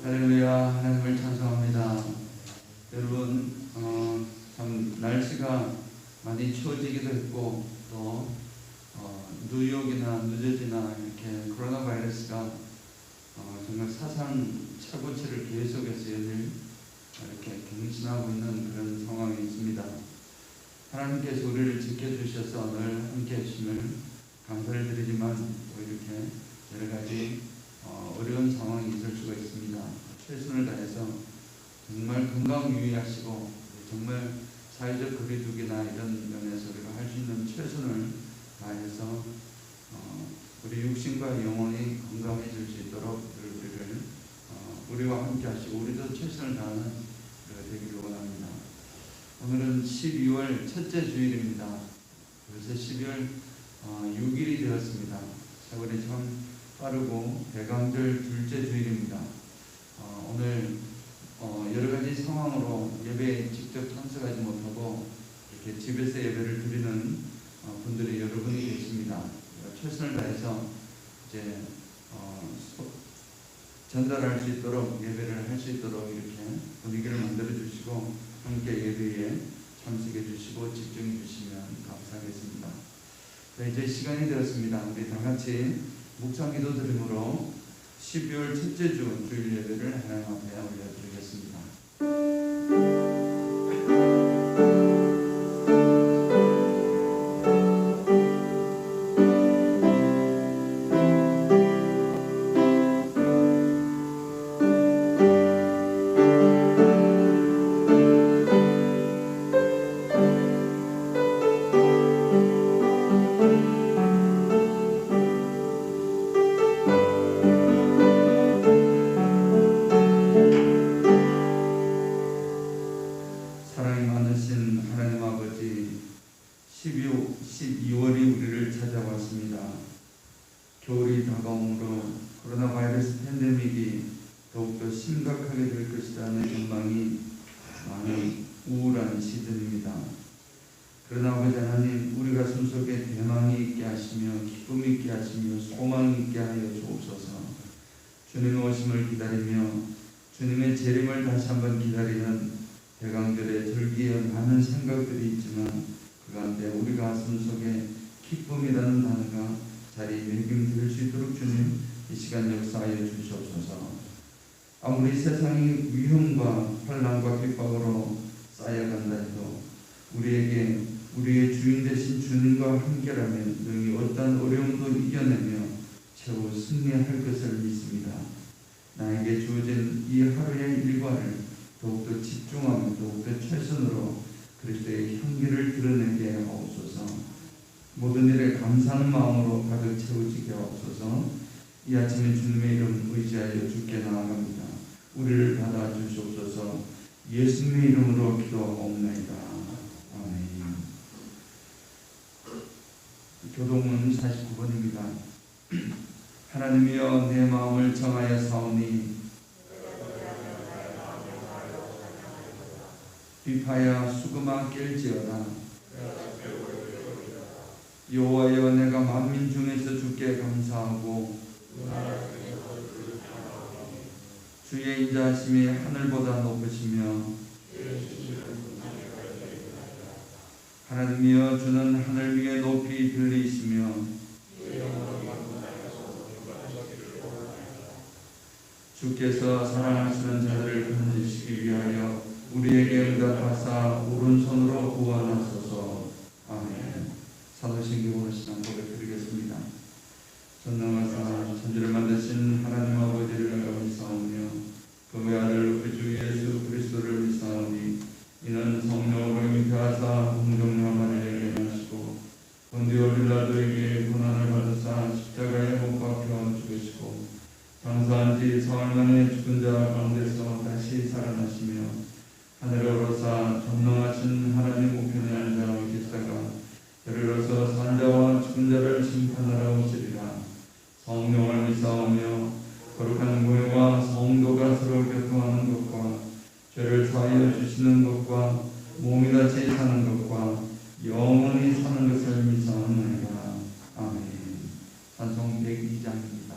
할렐루야, 하나님을 찬송합니다. 여러분, 참 날씨가 많이 추워지기도 했고 또 뉴욕이나 뉴저지나 이렇게 코로나 바이러스가 정말 사상 최고치를 계속해서 이렇게 경신하고 있는 그런 상황이 있습니다. 하나님께서 우리를 지켜주셔서 늘 함께 해주심을 감사를 드리지만 또 이렇게 여러 가지 어려운 상황이 있을 수가 있습니다. 최선을 다해서 정말 건강 유의하시고 정말 사회적 거리두기나 이런 면에서 우리가 할 수 있는 최선을 다해서 우리 육신과 영혼이 건강해질 수 있도록 우리와 함께 하시고 우리도 최선을 다하는 우리가 되기를 원합니다. 오늘은 12월 첫째 주일입니다. 벌써 12월 6일이 되었습니다. 세월이 참 빠르고 대강절 둘째 주일입니다. 오늘 여러 가지 상황으로 예배에 직접 참석하지 못하고 이렇게 집에서 예배를 드리는 분들이 여러분이 계십니다. 최선을 다해서 이제 전달할 수 있도록 예배를 할 수 있도록 이렇게 분위기를 만들어 주시고 함께 예배에 참석해 주시고 집중해 주시면 감사하겠습니다. 자, 이제 시간이 되었습니다. 우리 다 같이 묵상기도 드림으로 12월 첫째 주 주일 예배를 하나님 앞에 올려드리겠습니다. 사랑이 많으신 하나님 아버지, 12월이 우리를 찾아왔습니다. 겨울이 다가오므로 코로나 바이러스 팬데믹이 더욱더 심각하게 될 것이라는 전망이 많은 우울한 시즌입니다. 그러나 아버지 하나님, 우리 가슴 속에 대망이 있게 하시며 기쁨이 있게 하시며 소망이 있게 하여 주옵소서. 주님의 오심을 기다리며 주님의 재림을 다시 한번 기다리는 대강절의 절기에 많은 생각들이 있지만 그 가운데 우리 가슴 속에 기쁨이라는 단어가 자리매김될 수 있도록 주님 이 시간 역사하여 주시옵소서. 아무리 세상이 위험과 환난과 핍박으로 쌓여간다 해도 우리에게 우리의 주인 되신 주님과 함께라면 능히 어떤 어려움도 이겨내며 최후 승리할 것을 믿습니다. 나에게 주어진 이 하루의 일과를 더욱더 집중하며 더욱더 최선으로 그리스도의 향기를 드러내게 하옵소서. 모든 일에 감사하는 마음으로 가득 채워지게 하옵소서. 이 아침에 주님의 이름 의지하여 주께 나아갑니다. 우리를 받아주시옵소서. 예수님의 이름으로 기도하옵나이다. 아멘. 교동문 49번입니다. 하나님이여 내 마음을 정하여 사오니 비파야 수금아 깰지어다. 여호와여 내가 만민 중에서 주께 감사하고 주의 인자하심이 하늘보다 높으시며 하나님이여 주는 하늘 위에 높이 들리시며 주께서 사랑하시는 자들을 건지시기 위하여 우리에게 응답하사 오른손으로 구원하소서. 아멘. 사도신경으로 시간 고백드리겠습니다. 전능하사 천지를 만드신 하나님 아버지를 믿사오며 그 외아들 우리 주 예수 그리스도를 믿사오니 이는 성령으로 잉태하사 공정함을 예게 하시고 본디오 빌라도에게 고난을 받으사 십자가에 못 박혀 죽으시고 장사한 지 사흘 만에 죽은 자 가운데서 다시 살아나시며 하늘에 오르사 전능하신 하나님 우편에 앉아 계시다가 저리로서 산 자와 죽은 자를 심판하러 오시리라. 성령을 믿사오며 거룩한 교회와 성도가 서로 교통하는 것과 죄를 사하여 주시는 것과 몸이 같이 사는 것과 영원히 사는 것을 믿사옵나이다. 아멘. 찬송 102장입니다.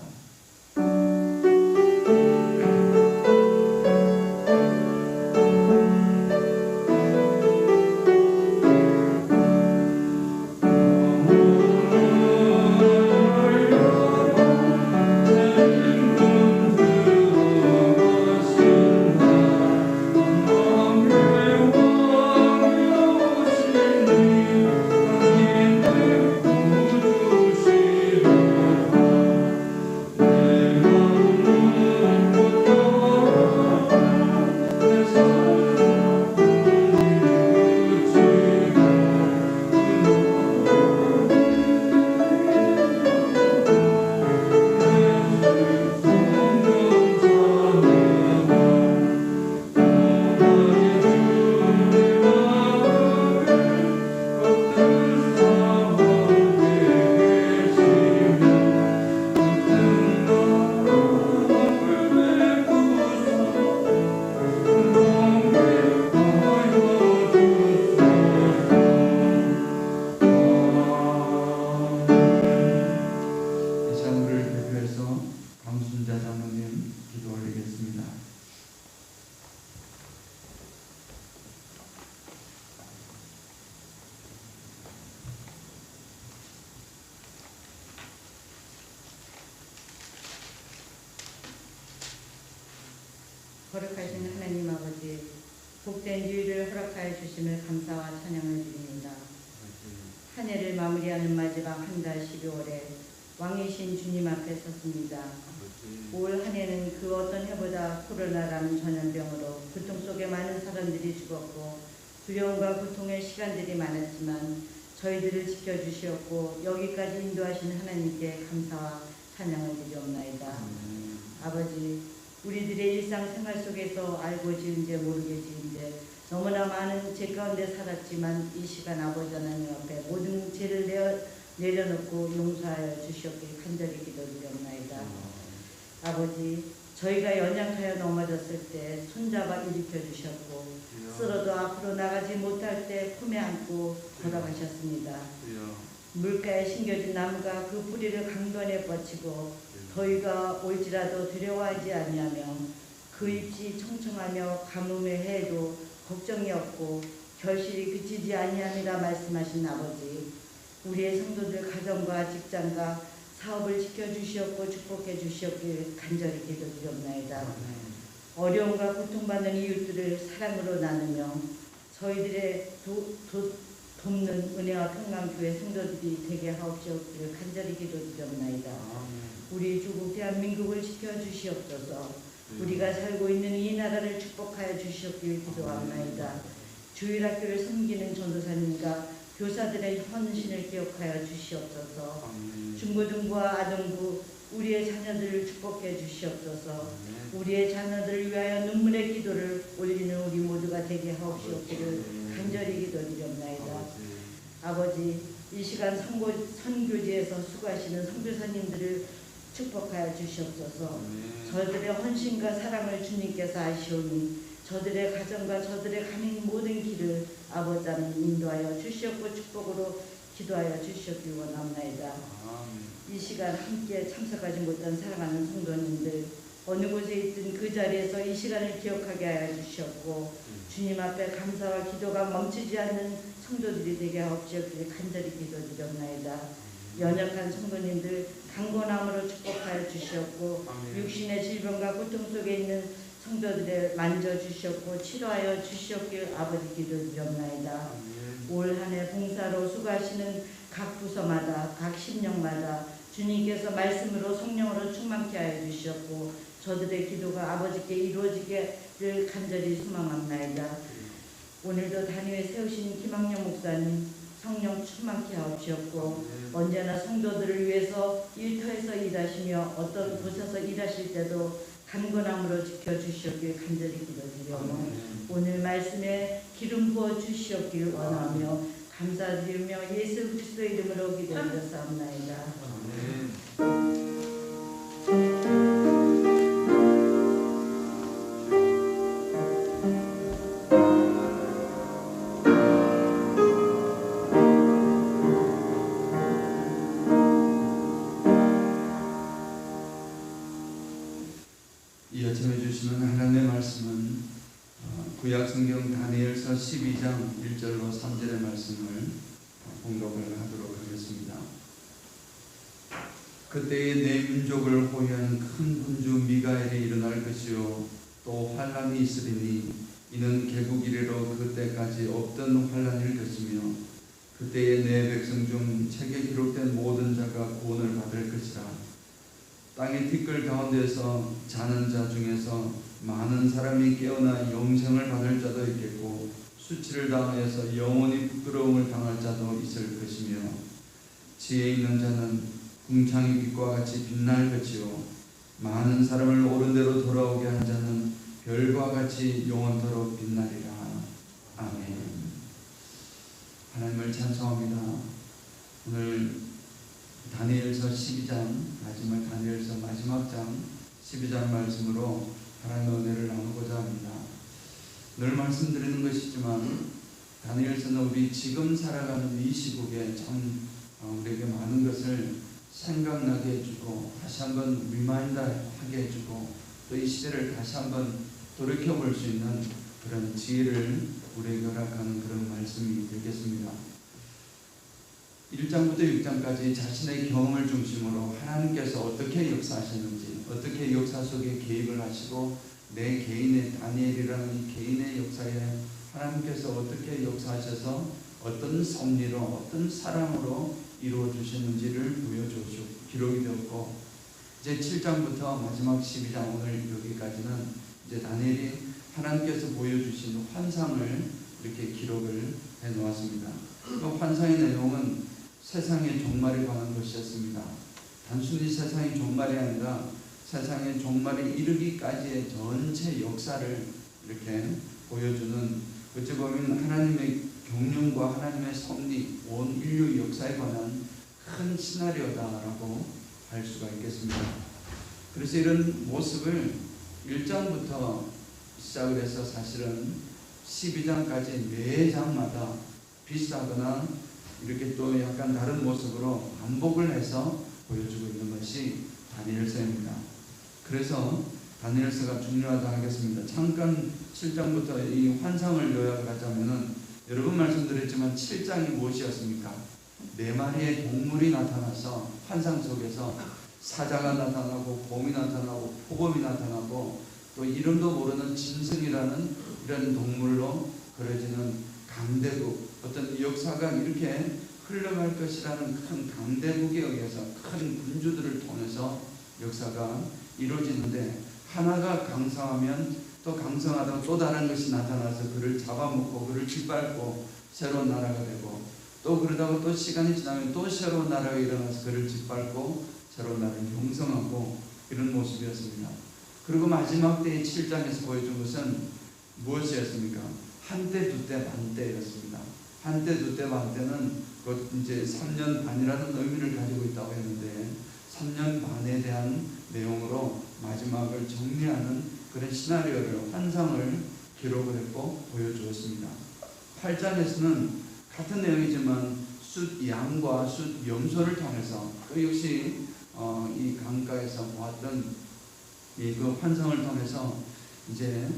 거룩하신 하나님 아버지, 복된 유일을 허락하여 주심을 감사와 찬양을 드립니다. 한 해를 마무리하는 마지막 한 달 12월에 왕이신 주님 앞에 섰습니다. 올 한 해는 그 어떤 해보다 코로나라는 전염병으로 고통 속에 많은 사람들이 죽었고 두려움과 고통의 시간들이 많았지만 저희들을 지켜주시었고 여기까지 인도하신 하나님께 감사와 찬양을 드리옵나이다. 아버지, 우리들의 일상생활 속에서 알고 지은지 모르게 지은지 너무나 많은 죄 가운데 살았지만 이 시간 아버지 하나님 앞에 모든 죄를 내려놓고 용서하여 주시옵길 간절히 기도드리옵나이다. 아버지, 저희가 연약하여 넘어졌을 때 손잡아 일으켜 주셨고 쓰러도 앞으로 나가지 못할 때 품에 안고 걸어가셨습니다. 물가에 심겨진 나무가 그 뿌리를 강변에 뻗치고 더위가 올지라도 두려워하지 아니하며 그 잎이 청청하며 가뭄의 해에도 걱정이 없고 결실이 그치지 아니함이라 말씀하신 아버지, 우리의 성도들 가정과 직장과 사업을 지켜주시옵고 축복해 주시옵길 간절히 기도드리옵나이다. 어려움과 고통받는 이웃들을 사랑으로 나누며 저희들의 돕는 은혜와 평강교회 성도들이 되게 하옵시옵기를 간절히 기도드리옵나이다. 우리 조국 대한민국을 지켜주시옵소서. 우리가 살고 있는 이 나라를 축복하여 주시옵기를 기도합나이다. 주일학교를 섬기는 전도사님과 교사들의 헌신을 기억하여 주시옵소서. 중고등부와 아동부 우리의 자녀들을 축복해 주시옵소서. 우리의 자녀들을 위하여 눈물의 기도를 올리는 우리 모두가 되게 하옵시옵기를 간절히 기도드리옵나이다. 아버지, 이 시간 선교지에서 수고하시는 선교사님들을 축복하여 주시옵소서. 저들의 헌신과 사랑을 주님께서 아시오니 저들의 가정과 저들의 가는 모든 길을 아버지 하나님 인도하여 주시옵고 축복으로 기도하여 주시옵길 원합나이다. 이 시간 함께 참석하지 못한 사랑하는 성도님들 어느 곳에 있든 그 자리에서 이 시간을 기억하게 하여 주시옵고 주님 앞에 감사와 기도가 멈추지 않는 성도들이 되게 하옵시옵기를 간절히 기도드렸나이다. 연약한 성도님들 강건함으로 축복하여 주시옵고 육신의 질병과 고통 속에 있는 성도들을 만져주시옵고 치료하여 주시옵기를 아버지 기도드렸나이다. 올 한 해 봉사로 수고하시는 각 부서마다 각 심령마다 주님께서 말씀으로 성령으로 충만케 하여 주시옵고 저들의 기도가 아버지께 이루어지기를 간절히 소망합나이다. 오늘도 단위에 세우신 김학령 목사님 성령 충만케 하옵시옵고 언제나 성도들을 위해서 일터에서 일하시며 어떤 곳에서 일하실 때도 강건함으로 지켜주시옵길 간절히 기도드리오며 오늘 말씀에 기름 부어 주시옵길 원하며 감사드리며 예수 그리스도 이름으로 기도드렸사옵나이다. 이어 전해주시는 하나님의 말씀은 구약성경 다니엘서 12장 1절로 3절의 말씀을 봉독을 하도록 하겠습니다. 그때에 내 민족을 호위하는 큰 군주 미가엘이 일어날 것이요 또 환란이 있으리니 이는 개국 이래로 그때까지 없던 환란일 것이며 그때에 내 백성 중 책에 기록된 모든 자가 구원을 받을 것이라. 땅의 티끌 가운데서 자는 자 중에서 많은 사람이 깨어나 영생을 받을 자도 있겠고 수치를 당하여서 영원히 부끄러움을 당할 자도 있을 것이며 지혜 있는 자는 궁창의 빛과 같이 빛날 것이요 많은 사람을 옳은 대로 돌아오게 한 자는 별과 같이 영원토록 빛나리라. 아멘. 하나님을 찬송합니다. 오늘 다니엘서 12장 다니엘서 마지막 장 12장 말씀으로 하나님의 은혜를 나누고자 합니다. 늘 말씀드리는 것이지만 다니엘서는 우리 지금 살아가는 이 시국에 참 우리에게 많은 것을 생각나게 해주고 다시 한번 리마인드하게 해주고 또 이 시대를 다시 한번 돌이켜볼 수 있는 그런 지혜를 우리에게 허락하는 그런 말씀이 되겠습니다. 1장부터 6장까지 자신의 경험을 중심으로 하나님께서 어떻게 역사하셨는지 어떻게 역사 속에 개입을 하시고 내 개인의 다니엘이라는 이 개인의 역사에 하나님께서 어떻게 역사하셔서 어떤 섭리로 어떤 사랑으로 이루어 주셨는지를 보여주시고 기록이 되었고 이제 7장부터 마지막 12장 오늘 여기까지는 이제 다니엘이 하나님께서 보여주신 환상을 이렇게 기록을 해 놓았습니다. 그 환상의 내용은 세상의 종말에 관한 것이었습니다. 단순히 세상의 종말이 아니라 세상의 종말에 이르기까지의 전체 역사를 이렇게 보여주는 어찌 보면 하나님의 경륜과 하나님의 섭리, 온 인류 역사에 관한 큰 시나리오다라고 할 수가 있겠습니다. 그래서 이런 모습을 1장부터 시작을 해서 사실은 12장까지 매 장마다 비슷하거나 이렇게 또 약간 다른 모습으로 반복을 해서 보여주고 있는 것이 다니엘서입니다. 그래서 다니엘서가 중요하다 하겠습니다. 잠깐 7장부터 이 환상을 요약을 하자면은 여러분 말씀드렸지만 7장이 무엇이었습니까? 4마리의 동물이 나타나서 환상 속에서 사자가 나타나고 곰이 나타나고 표범이 나타나고 또 이름도 모르는 짐승이라는 이런 동물로 그려지는 강대국, 어떤 역사가 이렇게 흘러갈 것이라는 큰 강대국에 의해서 큰 군주들을 통해서 역사가 이루어지는데 하나가 강성하면 또 강성하다가 또 다른 것이 나타나서 그를 잡아먹고 그를 짓밟고 새로운 나라가 되고 또 그러다가 또 시간이 지나면 또 새로운 나라가 일어나서 그를 짓밟고 새로운 나라를 형성하고 이런 모습이었습니다. 그리고 마지막 때의 7장에서 보여준 것은 무엇이었습니까? 한때 두때 반때였습니다. 한때 두때 반때는 곧 이제 3년 반이라는 의미를 가지고 있다고 했는데 3년 반에 대한 내용으로 마지막을 정리하는 그런 시나리오를 환상을 기록을 했고 보여주었습니다. 8장에서는 같은 내용이지만 숫 양과 숫 염소를 통해서 또 역시 이 강가에서 보았던 그 환상을 통해서 이제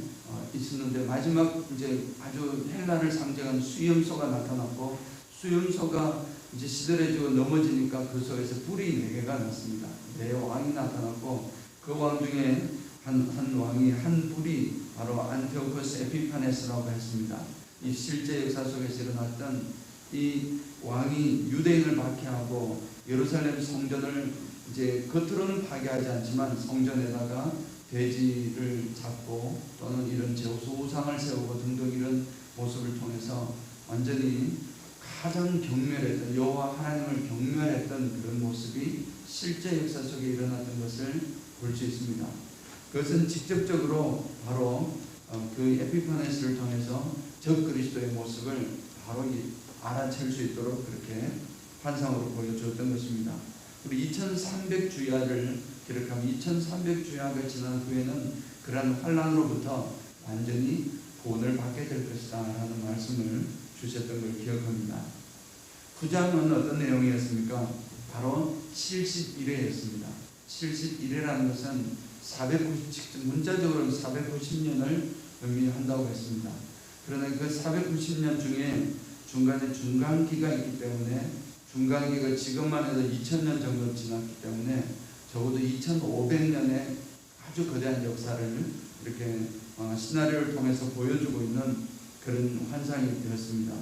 있었는데, 마지막 이제 아주 헬라를 상징하는 수염소가 나타났고, 수염소가 이제 시들해지고 넘어지니까 그 속에서 뿔이 4개가 났습니다. 4왕이 나타났고, 그 왕 중에 한 왕이 한 뿔이 바로 안티오코스 에피파네스라고 했습니다. 이 실제 역사 속에서 일어났던 이 왕이 유대인을 박해하고 예루살렘 성전을 이제 겉으로는 파괴하지 않지만 성전에다가 돼지를 잡고 또는 이런 제우스 우상을 세우고 등등 이런 모습을 통해서 완전히 가장 경멸했던, 여호와 하나님을 경멸했던 그런 모습이 실제 역사 속에 일어났던 것을 볼 수 있습니다. 그것은 직접적으로 바로 그 에피파네스를 통해서 적 그리스도의 모습을 바로 알아챌 수 있도록 그렇게 환상으로 보여주었던 것입니다. 우리 2300주야를 기록하면 2300주야가 지난 후에는 그러한 환란으로부터 완전히 구원을 받게 될 것이다 라는 말씀을 주셨던 걸 기억합니다. 9장은 어떤 내용이었습니까? 바로 71회였습니다. 71회라는 것은 490, 문자적으로는 490년을 의미한다고 했습니다. 그러나 그 490년 중에 중간에 중간기가 있기 때문에, 중간기가 지금만 해도 2000년 정도 지났기 때문에 적어도 2500년의 아주 거대한 역사를 이렇게 시나리오를 통해서 보여주고 있는 그런 환상이 되었습니다.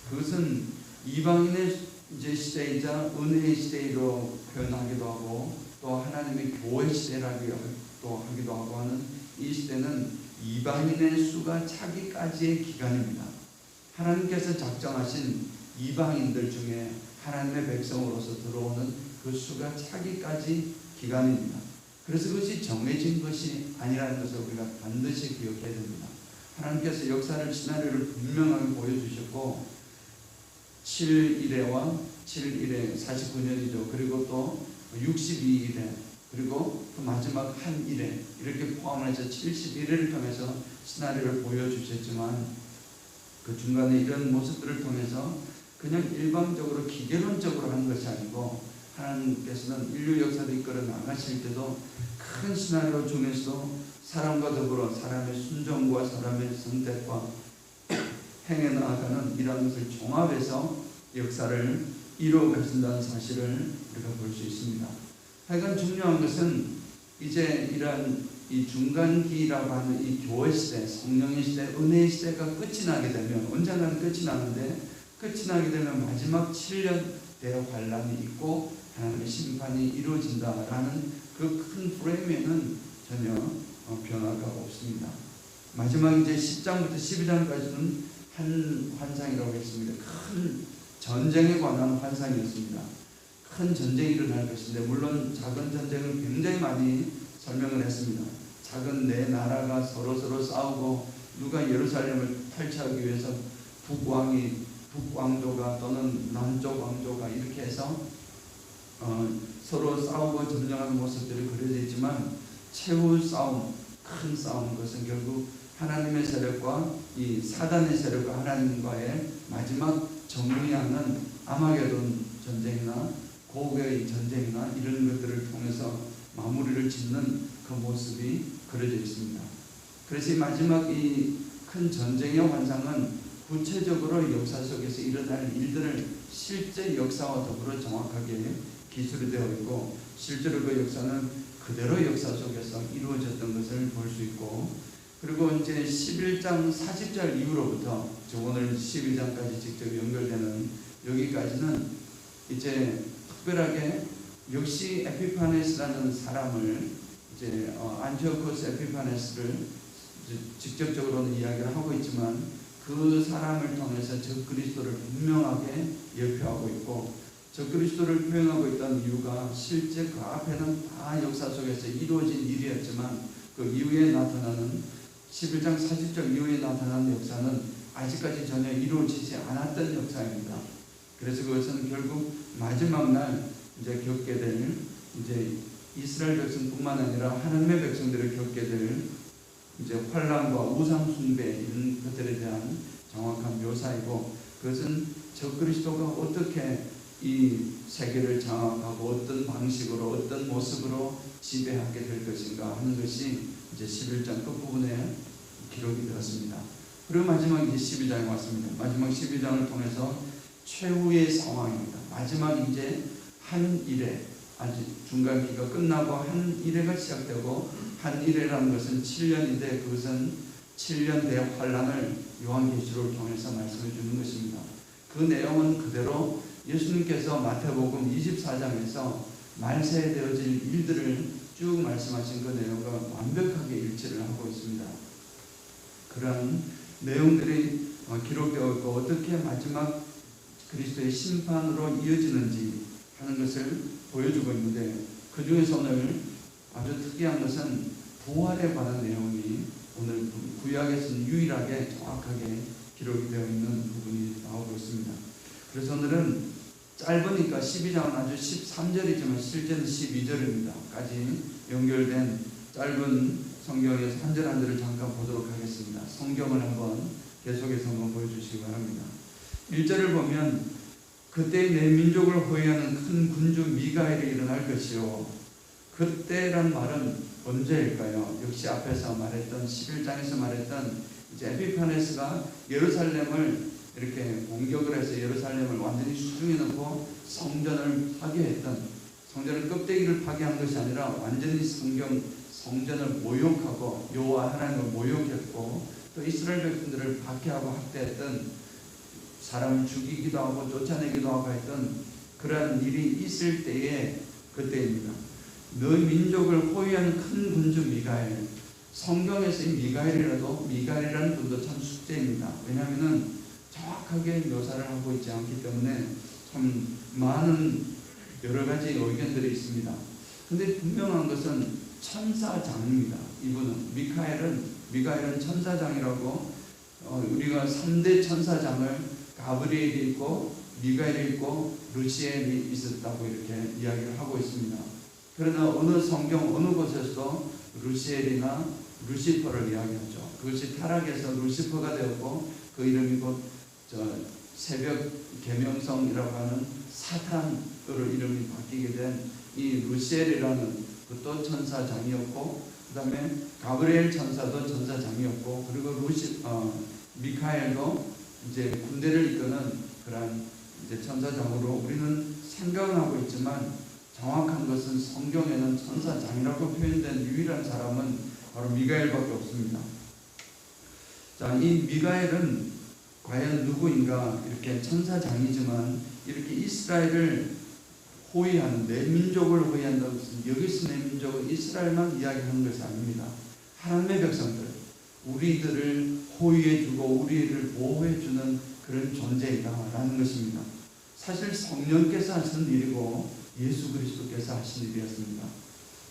그것은 이방인의 이제 시대이자 은혜의 시대로 표현하기도 하고, 또 하나님의 교회 시대라고 하기도 하고 하는 이 시대는 이방인의 수가 차기까지의 기간입니다. 하나님께서 작정하신 이방인들 중에 하나님의 백성으로서 들어오는 그 수가 차기까지 기간입니다. 그래서 그것이 정해진 것이 아니라는 것을 우리가 반드시 기억해야 됩니다. 하나님께서 역사를, 시나리오를 분명하게 보여주셨고, 7일에와 7일에 49년이죠. 그리고 또 62일에, 그리고 또 마지막 한 일에, 이렇게 포함해서 71일을 통해서 시나리오를 보여주셨지만, 그 중간에 이런 모습들을 통해서 그냥 일방적으로 기계론적으로 한 것이 아니고, 하나님께서는 인류 역사를 이끌어 나가실 때도 큰 시나리오 중에서도 사람과 더불어 사람의 순종과 사람의 선택과 행해 나아가는 이런 것을 종합해서 역사를 이루어 가신다는 사실을 우리가 볼 수 있습니다. 하여간 중요한 것은 이제 이런 이 중간기라고 하는 이 교회 시대, 성령의 시대, 은혜의 시대가 끝이 나게 되면, 언젠가는 끝이 나는데, 끝이 나게 되면 마지막 7년 대환란이 있고 하나님의 심판이 이루어진다라는 그 큰 프레임에는 전혀 변화가 없습니다. 마지막 이제 10장부터 12장까지는 한 환상이라고 했습니다. 큰 전쟁에 관한 환상이었습니다. 큰 전쟁이 일어날 것인데, 물론 작은 전쟁을 굉장히 많이 설명을 했습니다. 작은 네 나라가 서로 싸우고, 누가 예루살렘을 탈취하기 위해서 북왕조가 또는 남쪽 왕조가 이렇게 해서 서로 싸우고 점령하는 모습들이 그려져 있지만, 최후 싸움, 큰 싸움, 그것은 결국 하나님의 세력과 이 사단의 세력과 하나님과의 마지막 정리하는 아마게돈 전쟁이나 고국의 전쟁이나 이런 것들을 통해서 마무리를 짓는 그 모습이 그려져 있습니다. 그래서 이 마지막 이 큰 전쟁의 환상은 구체적으로 역사 속에서 일어날 일들을 실제 역사와 더불어 정확하게 기술이 되어 있고, 실제로 그 역사는 그대로 역사 속에서 이루어졌던 것을 볼 수 있고, 그리고 이제 11장 40절 이후로부터 오늘 12장까지 직접 연결되는 여기까지는 이제 특별하게 역시 에피파네스라는 사람을 이제 안티오코스 에피파네스를 직접적으로는 이야기를 하고 있지만, 그 사람을 통해서 적 그리스도를 분명하게 예표하고 있고, 적 그리스도를 표현하고 있던 이유가 실제 그 앞에는 다 역사 속에서 이루어진 일이었지만, 그 이후에 나타나는 11장 40절 이후에 나타나는 역사는 아직까지 전혀 이루어지지 않았던 역사입니다. 그래서 그것은 결국 마지막 날 이제 겪게 될, 이제 이스라엘 백성뿐만 아니라 하나님의 백성들을 겪게 될 이제 환란과 우상 숭배 이런 것들에 대한 정확한 묘사이고, 그것은 적 그리스도가 어떻게 이 세계를 장악하고 어떤 방식으로 어떤 모습으로 지배하게 될 것인가 하는 것이 이제 11장 끝부분에 기록이 되었습니다. 그리고 마지막 이제 12장에 왔습니다. 마지막 12장을 통해서 최후의 상황입니다. 마지막 이제 한 일에, 아직 중간기가 끝나고 한 일회가 시작되고, 한 일회라는 것은 7년인데 그것은 7년 대환란을 요한계시록을 통해서 말씀해 주는 것입니다. 그 내용은 그대로 예수님께서 마태복음 24장에서 말세에 되어질 일들을 쭉 말씀하신 그 내용과 완벽하게 일치를 하고 있습니다. 그런 내용들이 기록되어 있고 어떻게 마지막 그리스도의 심판으로 이어지는지 하는 것을 보여주고 있는데, 그 중에서 오늘 아주 특이한 것은 부활에 관한 내용이 오늘 구약에서는 유일하게 정확하게 기록이 되어 있는 부분이 나오고 있습니다. 그래서 오늘은 짧으니까 12장은 아주 13절이지만 실제는 12절입니다.까지 연결된 짧은 성경에서 한 절 한 절을 잠깐 보도록 하겠습니다. 성경을 한번 계속해서 한번 보여주시기 바랍니다. 1절을 보면 그때 내 민족을 호위하는 큰 군주 미가엘이 일어날 것이요. 그때란 말은 언제일까요? 역시 앞에서 말했던 11장에서 말했던 이제 에피파네스가 예루살렘을 이렇게 공격을 해서 예루살렘을 완전히 수중에 넣고 성전을 파괴했던, 성전을 껍데기를 파괴한 것이 아니라 완전히 성전을 모욕하고 여호와 하나님을 모욕했고 또 이스라엘 백성들을 박해하고 학대했던, 사람을 죽이기도 하고 쫓아내기도 하고 했던 그러한 일이 있을 때에 그때입니다. 너희 민족을 호위하는 큰 군주 미가엘. 성경에서 이 미가엘이라는 분도 참 숙제입니다. 왜냐하면 정확하게 묘사를 하고 있지 않기 때문에 참 많은 여러 가지 의견들이 있습니다. 근데 분명한 것은 천사장입니다. 이분은 미가엘은 천사장이라고, 우리가 3대 천사장을 가브리엘이 있고 미가엘이 있고 루시엘이 있었다고 이렇게 이야기를 하고 있습니다. 그러나 어느 성경 어느 곳에서도 루시엘이나 루시퍼를 이야기하죠. 그것이 타락해서 루시퍼가 되었고 그 이름이 곧 새벽 계명성이라고 하는 사탄으로 이름이 바뀌게 된 이 루시엘이라는 그것도 천사장이었고, 그 다음에 가브리엘 천사도 천사장이었고, 그리고 미카엘도 이제 군대를 이끄는 그런 이제 천사장으로 우리는 생각은 하고 있지만 정확한 것은 성경에는 천사장이라고 표현된 유일한 사람은 바로 미가엘밖에 없습니다. 자, 이 미가엘은 과연 누구인가? 이렇게 천사장이지만 이렇게 이스라엘을 호위하는, 내 민족을 호위한다고 했습니다. 여기서 내 민족은 이스라엘만 이야기하는 것이 아닙니다. 하나님의 백성들, 우리들을 호위해주고 우리를 보호해주는 그런 존재이다라는 것입니다. 사실 성령께서 하신 일이고 예수 그리스도께서 하신 일이었습니다.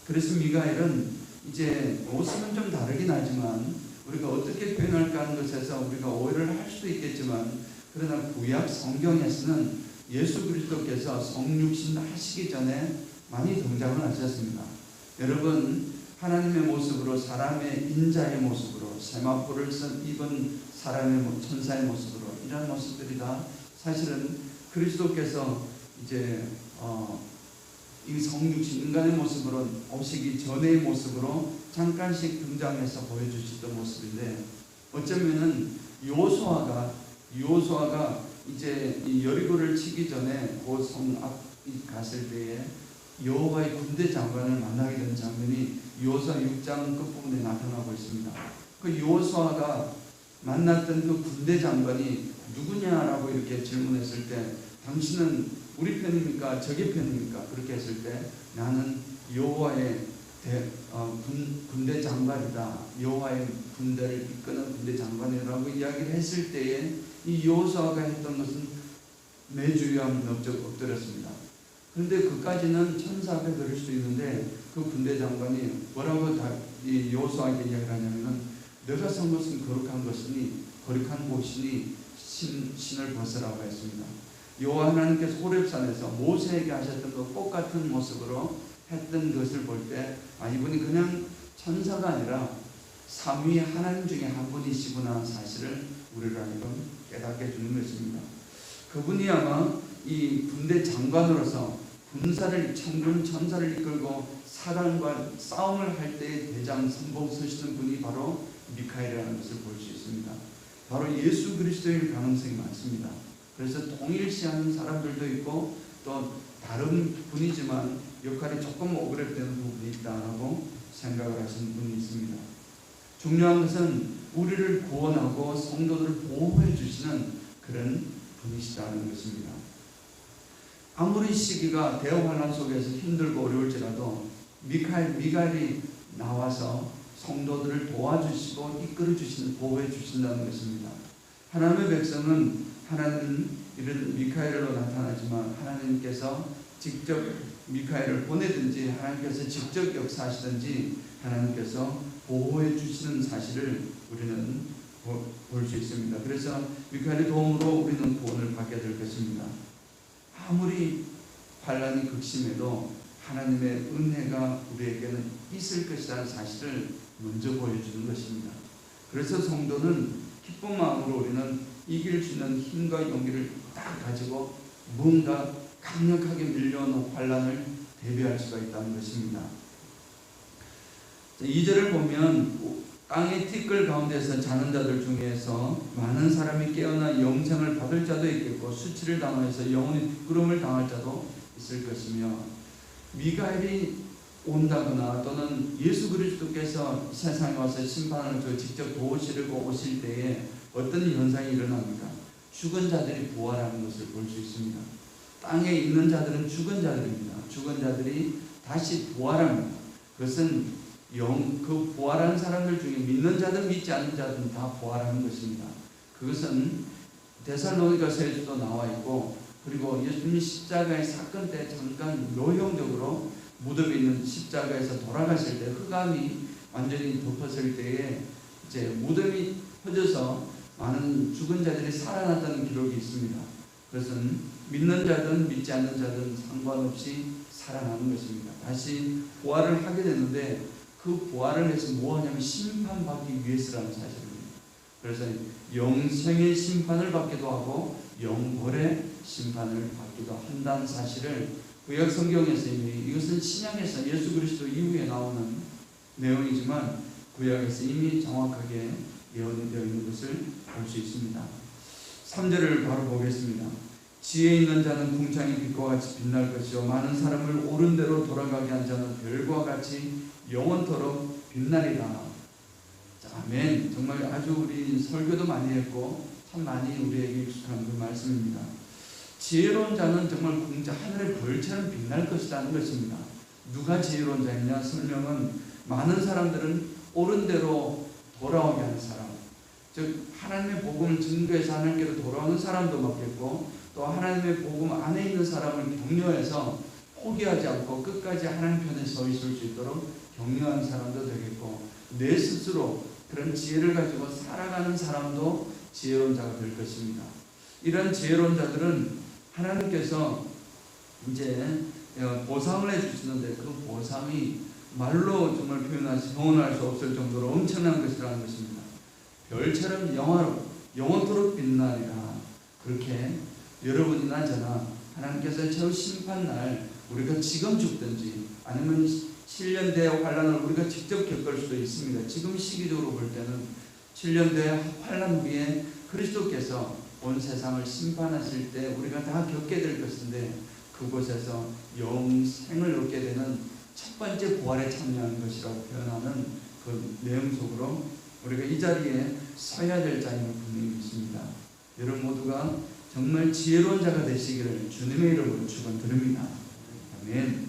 그래서 미가엘은 이제 모습은 좀 다르긴 하지만 우리가 어떻게 표현할까 하는 것에서 우리가 오해를 할 수도 있겠지만, 그러나 구약 성경에서는 예수 그리스도께서 성육신 하시기 전에 많이 등장을 하셨습니다. 여러분, 하나님의 모습으로, 사람의 인자의 모습으로, 세마포를 입은 사람의 천사의 모습으로, 이런 모습들이 다 사실은 그리스도께서 이제 이 성육신 인간의 모습으로 오시기 전의 모습으로 잠깐씩 등장해서 보여주시던 모습인데, 어쩌면은 여호수아가 이제 이 여리고를 치기 전에 그 성 앞 갔을 때에 여호와의 군대 장관을 만나게 된 장면이 여호수아 6장 끝부분에 나타나고 있습니다. 그 여호수아가 만났던 그 군대 장관이 누구냐라고 이렇게 질문했을 때, 당신은 우리 편입니까? 저기 편입니까? 그렇게 했을 때, 나는 여호와의 군대 장관이다, 여호와의 군대를 이끄는 군대 장관이라고 이야기를 했을 때에 이 여호수아가 했던 것은 매주의함 엎드렸습니다. 그런데 그까지는 천사 앞에 들을 수 있는데 그 군대 장관이 뭐라고 이 여호수아에게 이야기를 하냐면은, 내가 선 것은 거룩한 곳이니 신을 벗으라고 했습니다. 여호와 하나님께서 호렙산에서 모세에게 하셨던 그 꽃 같은 모습으로 했던 것을 볼 때, 이분이 그냥 천사가 아니라 삼위 하나님 중에 한 분이시구나 하는 사실을 우리를 하여금 깨닫게 해주는 것입니다. 그분이 아마 이 군대 장관으로서 천사를 이끌고 사단과 싸움을 할 때 대장 선봉 서시는 분이 바로 미카엘이라는 것을 볼 수 있습니다. 바로 예수 그리스도일 가능성이 많습니다. 그래서 동일시하는 사람들도 있고 또 다른 분이지만 역할이 조금 오그랩되는 부분이 있다라고 생각을 하시는 분이 있습니다. 중요한 것은 우리를 구원하고 성도들을 보호해 주시는 그런 분이시다는 것입니다. 아무리 시기가 대환란 속에서 힘들고 어려울지라도 미가엘이 나와서 성도들을 도와주시고 이끌어 주시는, 보호해 주신다는 것입니다. 하나님의 백성은 하나님 이런 미카엘로 나타나지만 하나님께서 직접 미카엘을 보내든지 하나님께서 직접 역사하시든지 하나님께서 보호해 주시는 사실을 우리는 볼 수 있습니다. 그래서 미카엘의 도움으로 우리는 구원을 받게 될 것입니다. 아무리 환란이 극심해도 하나님의 은혜가 우리에게는 있을 것이라는 사실을 먼저 보여주는 것입니다. 그래서 성도는 기쁜 마음으로 우리는 이길 수 있는 힘과 용기를 딱 가지고 뭔가 강력하게 밀려오는 환란을 대비할 수가 있다는 것입니다. 2절을 보면 땅의 티끌 가운데서 자는 자들 중에서 많은 사람이 깨어나 영생을 받을 자도 있겠고 수치를 당하여서 영원히 부끄러움을 당할 자도 있을 것이며, 미가엘이 온다거나 또는 예수 그리스도께서 세상에 와서 심판을 직접 도우시려고 오실 때에 어떤 현상이 일어납니까? 죽은 자들이 부활하는 것을 볼 수 있습니다. 땅에 있는 자들은 죽은 자들입니다. 죽은 자들이 다시 부활합니다. 그것은 그 부활하는 사람들 중에 믿는 자든 믿지 않는 자든 다 부활하는 것입니다. 그것은 데살로니가서에도 나와 있고, 그리고 예수님이 십자가의 사건 때 잠깐 묘형적으로 무덤에 있는 십자가에서 돌아가실 때 흑암이 완전히 덮었을 때에 이제 무덤이 퍼져서 많은 죽은 자들이 살아났다는 기록이 있습니다. 그것은 믿는 자든 믿지 않는 자든 상관없이 살아나는 것입니다. 다시 부활을 하게 되는데 그 부활을 해서 뭐하냐면 심판받기 위해서라는 사실입니다. 그래서 영생의 심판을 받기도 하고 영벌의 심판을 받기도 한다는 사실을 구약 성경에서 이미, 이것은 신약에서 예수 그리스도 이후에 나오는 내용이지만 구약에서 이미 정확하게 예언이 되어 있는 것을 볼 수 있습니다. 3절을 바로 보겠습니다. 지혜 있는 자는 궁창의 빛과 같이 빛날 것이요 많은 사람을 옳은 대로 돌아가게 한 자는 별과 같이 영원토록 빛나리라. 아멘. 정말 아주 우리 설교도 많이 했고 참 많이 우리에게 익숙한 그 말씀입니다. 지혜로운 자는 정말 하늘의 별처럼 빛날 것이라는 것입니다. 누가 지혜로운 자이냐? 설명은 많은 사람들은 옳은 대로 돌아오게 하는 사람, 즉 하나님의 복음을 증거해서 하나님께로 돌아오는 사람도 맞겠고, 또 하나님의 복음 안에 있는 사람을 격려해서 포기하지 않고 끝까지 하나님 편에 서 있을 수 있도록 격려하는 사람도 되겠고, 내 스스로 그런 지혜를 가지고 살아가는 사람도 지혜로운 자가 될 것입니다. 이런 지혜로운 자들은 하나님께서 이제 보상을 해주시는데 그 보상이 말로 정말 표현할 수 없을 정도로 엄청난 것이라는 것입니다. 별처럼 영원토록 빛나리라. 그렇게 여러분이나 저나 하나님께서 저 심판날 우리가 지금 죽든지 아니면 7년 뒤에 환란을 우리가 직접 겪을 수도 있습니다. 지금 시기적으로 볼 때는 7년 뒤에 환란 후에 그리스도께서 온 세상을 심판하실 때 우리가 다 겪게 될 것인데, 그곳에서 영생을 얻게 되는 첫 번째 부활에 참여하는 것이라고 표현하는 그 내용 속으로 우리가 이 자리에 서야 될 자임을 분명히 믿습니다. 여러분 모두가 정말 지혜로운 자가 되시기를 주님의 이름으로 축원드립니다. 아멘.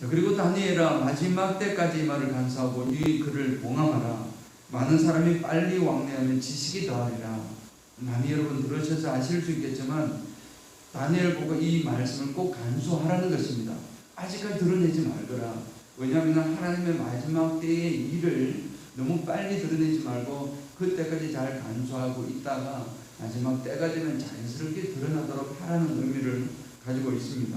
자, 그리고 다니엘아, 마지막 때까지 이 말을 간수하고 이 글을 봉함하라. 많은 사람이 빨리 왕래하면 지식이 더하리라. 많이 여러분 들으셔서 아실 수 있겠지만 다니엘 보고 이 말씀을 꼭 간수하라는 것입니다. 아직까지 드러내지 말거라. 왜냐하면 하나님의 마지막 때의 일을 너무 빨리 드러내지 말고 그때까지 잘 간수하고 있다가 마지막 때가 되면 자연스럽게 드러나도록 하라는 의미를 가지고 있습니다.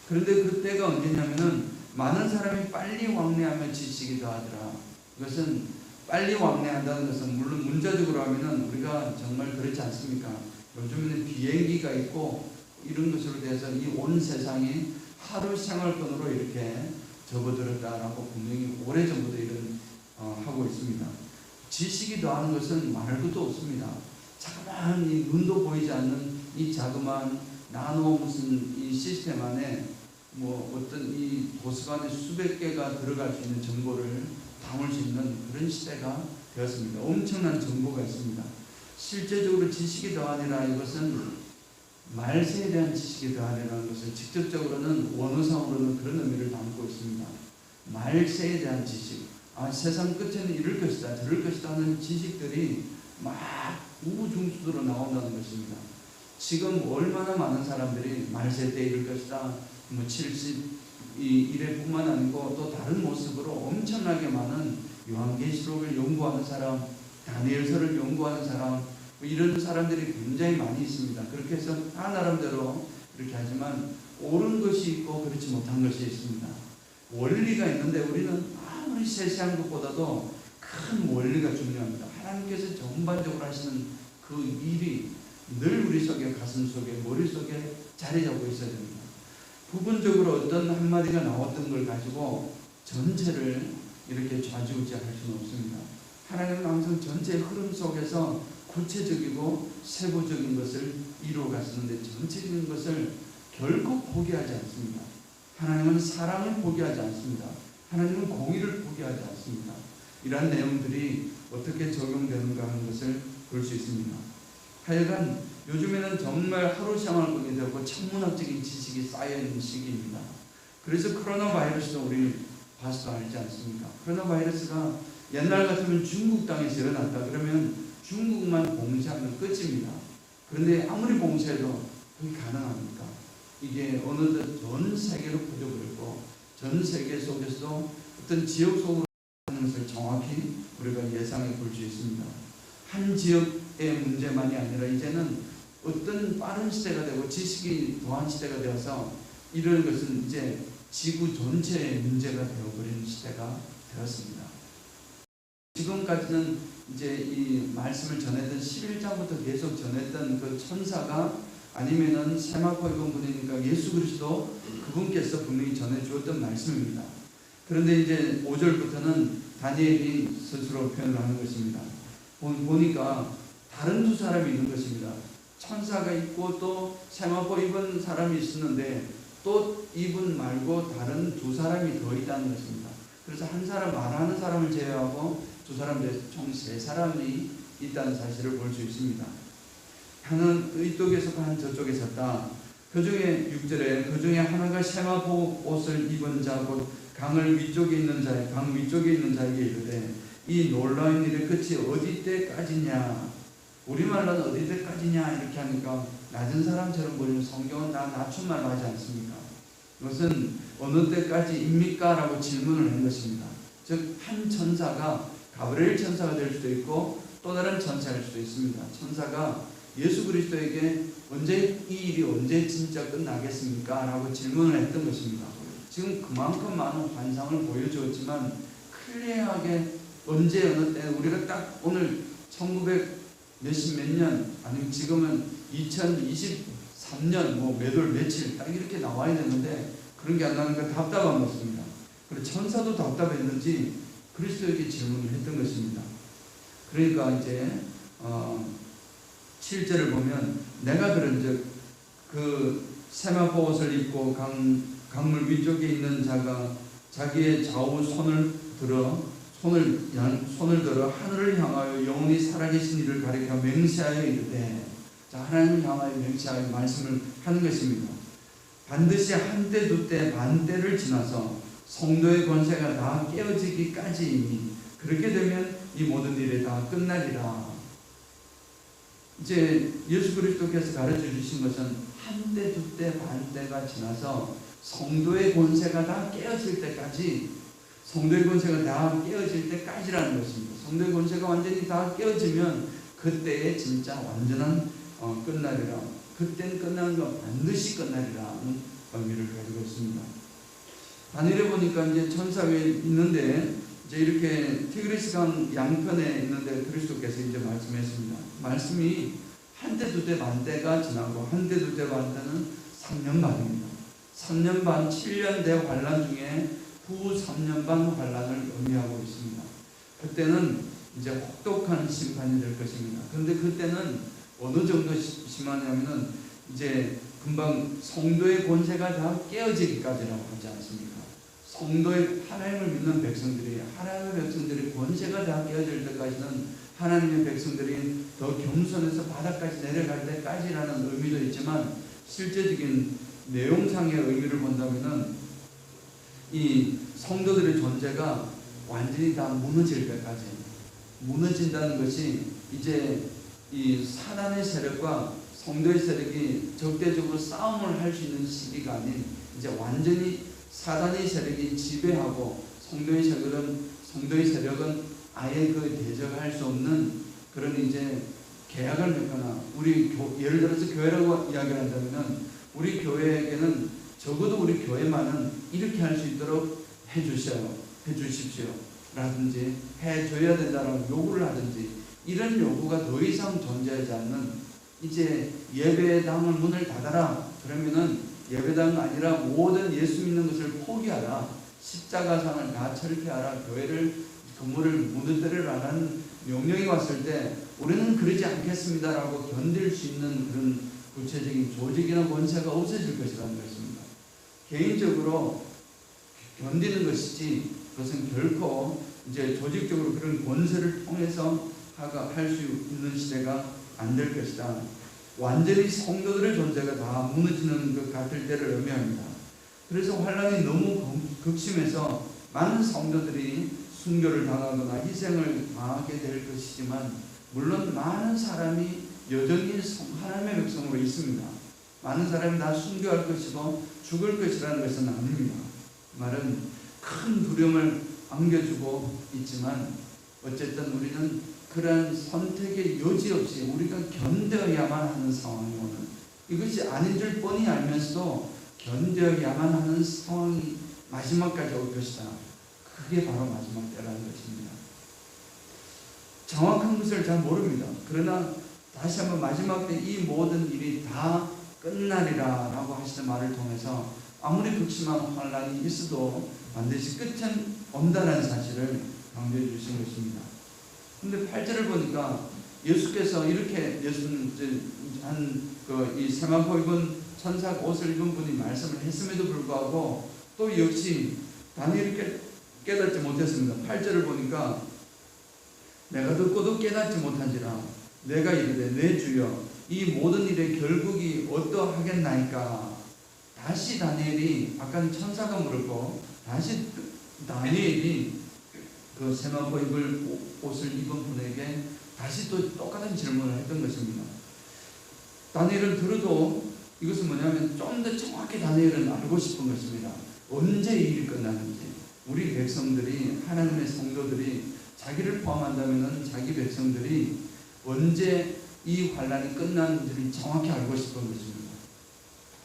그런데 그 때가 언제냐면은 많은 사람이 빨리 왕래하면 지식이 더하더라. 이것은 빨리 왕래한다는 것은 물론 문자적으로 하면은 우리가 정말 그렇지 않습니까? 요즘에는 비행기가 있고 이런 것으로 돼서 이 온 세상에 하루 생활권으로 이렇게 접어들었다라고 분명히 오래전부터 이런 하고 있습니다. 지식이 더하는 것은 말할 것도 없습니다. 자그마한 이 눈도 보이지 않는 이 자그마한 나노 무슨 이 시스템 안에 뭐 어떤 이 도서관에 수백 개가 들어갈 수 있는 정보를 담을 수 있는 그런 시대가 되었습니다. 엄청난 정보가 있습니다. 실제적으로 지식이 더하니라 이것은 말세에 대한 지식이 더하니라는 것을 직접적으로는 원어상으로는 그런 의미를 담고 있습니다. 말세에 대한 지식, 세상 끝에는 이럴 것이다 저럴 것이다 하는 지식들이 막 우중수도로 나온다는 것입니다. 지금 얼마나 많은 사람들이 말세 때 이럴 것이다, 뭐 71회 뿐만 아니고 또 다른 모습으로 엄청나게 많은 요한계시록을 연구하는 사람, 다니엘서를 연구하는 사람, 뭐 이런 사람들이 굉장히 많이 있습니다. 그렇게 해서 다 나름대로 그렇게 하지만 옳은 것이 있고 그렇지 못한 것이 있습니다. 원리가 있는데 우리는 아무리 세세한 것보다도 큰 원리가 중요합니다. 하나님께서 전반적으로 하시는 그 일이 늘 우리 속에, 가슴 속에, 머릿속에 자리 잡고 있어야 됩니다. 부분적으로 어떤 한마디가 나왔던 걸 가지고 전체를 이렇게 좌지우지할 수는 없습니다. 하나님은 항상 전체의 흐름 속에서 구체적이고 세부적인 것을 이루어 가시는데 전체적인 것을 결코 포기하지 않습니다. 하나님은 사랑을 포기하지 않습니다. 하나님은 공의를 포기하지 않습니다. 이러한 내용들이 어떻게 적용되는가 하는 것을 볼 수 있습니다. 하여간 요즘에는 정말 하루 생활권이 되고 천문학적인 지식이 쌓여있는 시기입니다. 그래서 코로나 바이러스도 우리 봐서 알지 않습니까? 코로나 바이러스가 옛날 같으면 중국 땅에서 일어났다 그러면 중국만 봉쇄하면 끝입니다. 그런데 아무리 봉쇄해도 그게 가능합니까? 이게 어느덧 전 세계로 퍼져버렸고 전 세계 속에서도 어떤 지역 속으로 하는 것을 정확히 우리가 예상해 볼 수 있습니다. 한 지역의 문제만이 아니라 이제는 어떤 빠른 시대가 되고 지식이 더한 시대가 되어서 이런 것은 이제 지구 전체의 문제가 되어버리는 시대가 되었습니다. 지금까지는 이제 이 말씀을 전했던 11장부터 계속 전했던 그 천사가 아니면은 세마포 입은 분이니까 예수 그리스도 그분께서 분명히 전해주었던 말씀입니다. 그런데 이제 5절부터는 다니엘이 스스로 표현을 하는 것입니다. 보니까 다른 두 사람이 있는 것입니다. 천사가 있고 또 세마포 입은 사람이 있었는데 또 이분 말고 다른 두 사람이 더 있다는 것입니다. 그래서 한 사람 말하는 사람을 제외하고 두 사람 총 세 사람이 있다는 사실을 볼 수 있습니다. 하나는 이쪽에 섰고 한 저쪽에 섰다. 그 중에 6절에 그 중에 하나가 세마포 옷을 입은 자 곧 강을 위쪽에 있는 자에 강 위쪽에 있는 자에게 이르되 이 놀라운 일의 끝이 어디 때까지냐. 우리말로는 어디 때까지냐 이렇게 하니까 낮은 사람처럼 보이는 성경은 다 낮춤말 하지 않습니까? 이것은 어느 때까지입니까? 라고 질문을 한 것입니다. 즉 한 천사가 가브리엘 천사가 될 수도 있고 또 다른 천사일 수도 있습니다. 천사가 예수 그리스도에게 언제 이 일이 언제 진짜 끝나겠습니까? 라고 질문을 했던 것입니다. 지금 그만큼 많은 환상을 보여주었지만 클리어하게 언제 어느 때 우리가 딱 오늘 1900 몇십 몇 년 아니면 지금은 2023년 뭐 몇 월 며칠 딱 이렇게 나와야 되는데 그런 게 안 나오니까 답답한 것입니다. 그리고 천사도 답답했는지 그리스도에게 질문을 했던 것입니다. 그러니까 이제 7절을 보면 내가 그런즉 그 세마포 옷을 입고 강물 위쪽에 있는 자가 자기의 좌우 손을 들어 하늘을 향하여 영원히 살아계신 이를 가리켜 맹세하여 이르되, 자, 하나님을 향하여 맹세하여 말씀을 하는 것입니다. 반드시 한때 두때 반때를 지나서 성도의 권세가 다 깨어지기까지이니 그렇게 되면 이 모든 일이 다 끝나리라. 이제 예수 그리스도께서 가르쳐 주신 것은 한때 두때 반때가 지나서 성도의 권세가 다 깨어질 때까지, 성도의 권세가 다 깨어질 때까지라는 것입니다. 성도의 권세가 완전히 다 깨어지면 그때에 진짜 완전한 끝나리라. 그때는 끝나는 건 반드시 끝나리라는 의미를 가지고 있습니다. 다니엘에 보니까 이제 천사가 있는데 이제 이렇게 티그리스 강 양편에 있는데 그리스도께서 이제 말씀했습니다. 말씀이 한때 두때 반때가 지나고 한때 두때 반때는 3년 반입니다. 3년 반, 7년 대환란 중에 후 3년 반 환란을 의미하고 있습니다. 그때는 이제 혹독한 심판이 될 것입니다. 그런데 그때는 어느 정도 심하냐면은 이제 금방 성도의 권세가 다 깨어지기까지라고 하지 않습니까? 성도의 하나님을 믿는 백성들이, 하나님의 백성들이 권세가 다 깨어질 때까지는 하나님의 백성들이 더 겸손해서 바닥까지 내려갈 때까지라는 의미도 있지만, 실제적인 내용상의 의미를 본다면은 이 성도들의 존재가 완전히 다 무너질 때까지, 무너진다는 것이 이제 이 사단의 세력과 성도의 세력이 적대적으로 싸움을 할 수 있는 시기가 아닌, 이제 완전히 사단의 세력이 지배하고 성도의 세력은 아예 그 대적할 수 없는 그런 이제 계약을 맺거나, 예를 들어서 교회라고 이야기한다면은 우리 교회에게는 적어도 우리 교회만은 이렇게 할 수 있도록 해주십시오 라든지 해줘야 된다는 요구를 하든지, 이런 요구가 더 이상 존재하지 않는, 이제 예배당을 문을 닫아라 그러면은 예배당 아니라 모든 예수 믿는 것을 포기하라, 십자가상을 다 철폐하라, 교회를 건물을 무너뜨리라는 명령이 왔을 때 우리는 그러지 않겠습니다라고 견딜 수 있는 그런 구체적인 조직이나 권세가 없어질 것이라는 것입니다. 개인적으로 견디는 것이지 그것은 결코 이제 조직적으로 그런 권세를 통해서 할 수 있는 시대가 안 될 것이다. 완전히 성도들의 존재가 다 무너지는 것 같을 때를 의미합니다. 그래서 환란이 너무 극심해서 많은 성도들이 순교를 당하거나 희생을 당하게 될 것이지만, 물론 많은 사람이 여전히 하나님의 백성으로 있습니다. 많은 사람이 다 순교할 것이고 죽을 것이라는 것은 아닙니다. 그 말은 큰 두려움을 안겨주고 있지만, 어쨌든 우리는 그러한 선택의 여지 없이 우리가 견뎌야만 하는 상황이 오는, 이것이 아닌 줄 뻔히 알면서도 견뎌야만 하는 상황이 마지막까지 올 것이다. 그게 바로 마지막 때라는 것입니다. 정확한 것을 잘 모릅니다. 그러나 다시 한번 마지막 때 이 모든 일이 다 끝나리라 라고 하시는 말을 통해서 아무리 극심한 환란이 있어도 반드시 끝은 온다는 사실을 강조해 주신 것입니다. 근데 8절을 보니까 예수께서 이렇게 이 세마포 입은 천사 옷을 입은 분이 말씀을 했음에도 불구하고 또 역시 다니엘이 깨닫지 못했습니다. 8절을 보니까 내가 듣고도 깨닫지 못한지라 내가 이르되 내 주여 이 모든 일의 결국이 어떠하겠나이까. 다시 다니엘이, 아까는 천사가 물었고 다시 다니엘이 그 세마포 입을 옷을 입은 분에게 다시 또 똑같은 질문을 했던 것입니다. 다니엘은 들어도 이것은 뭐냐면 좀 더 정확히 다니엘은 알고 싶은 것입니다. 언제 이 일이 끝나는지, 우리 백성들이, 하나님의 성도들이, 자기를 포함한다면 자기 백성들이 언제 이 환란이 끝나는지를 정확히 알고 싶은 것입니다.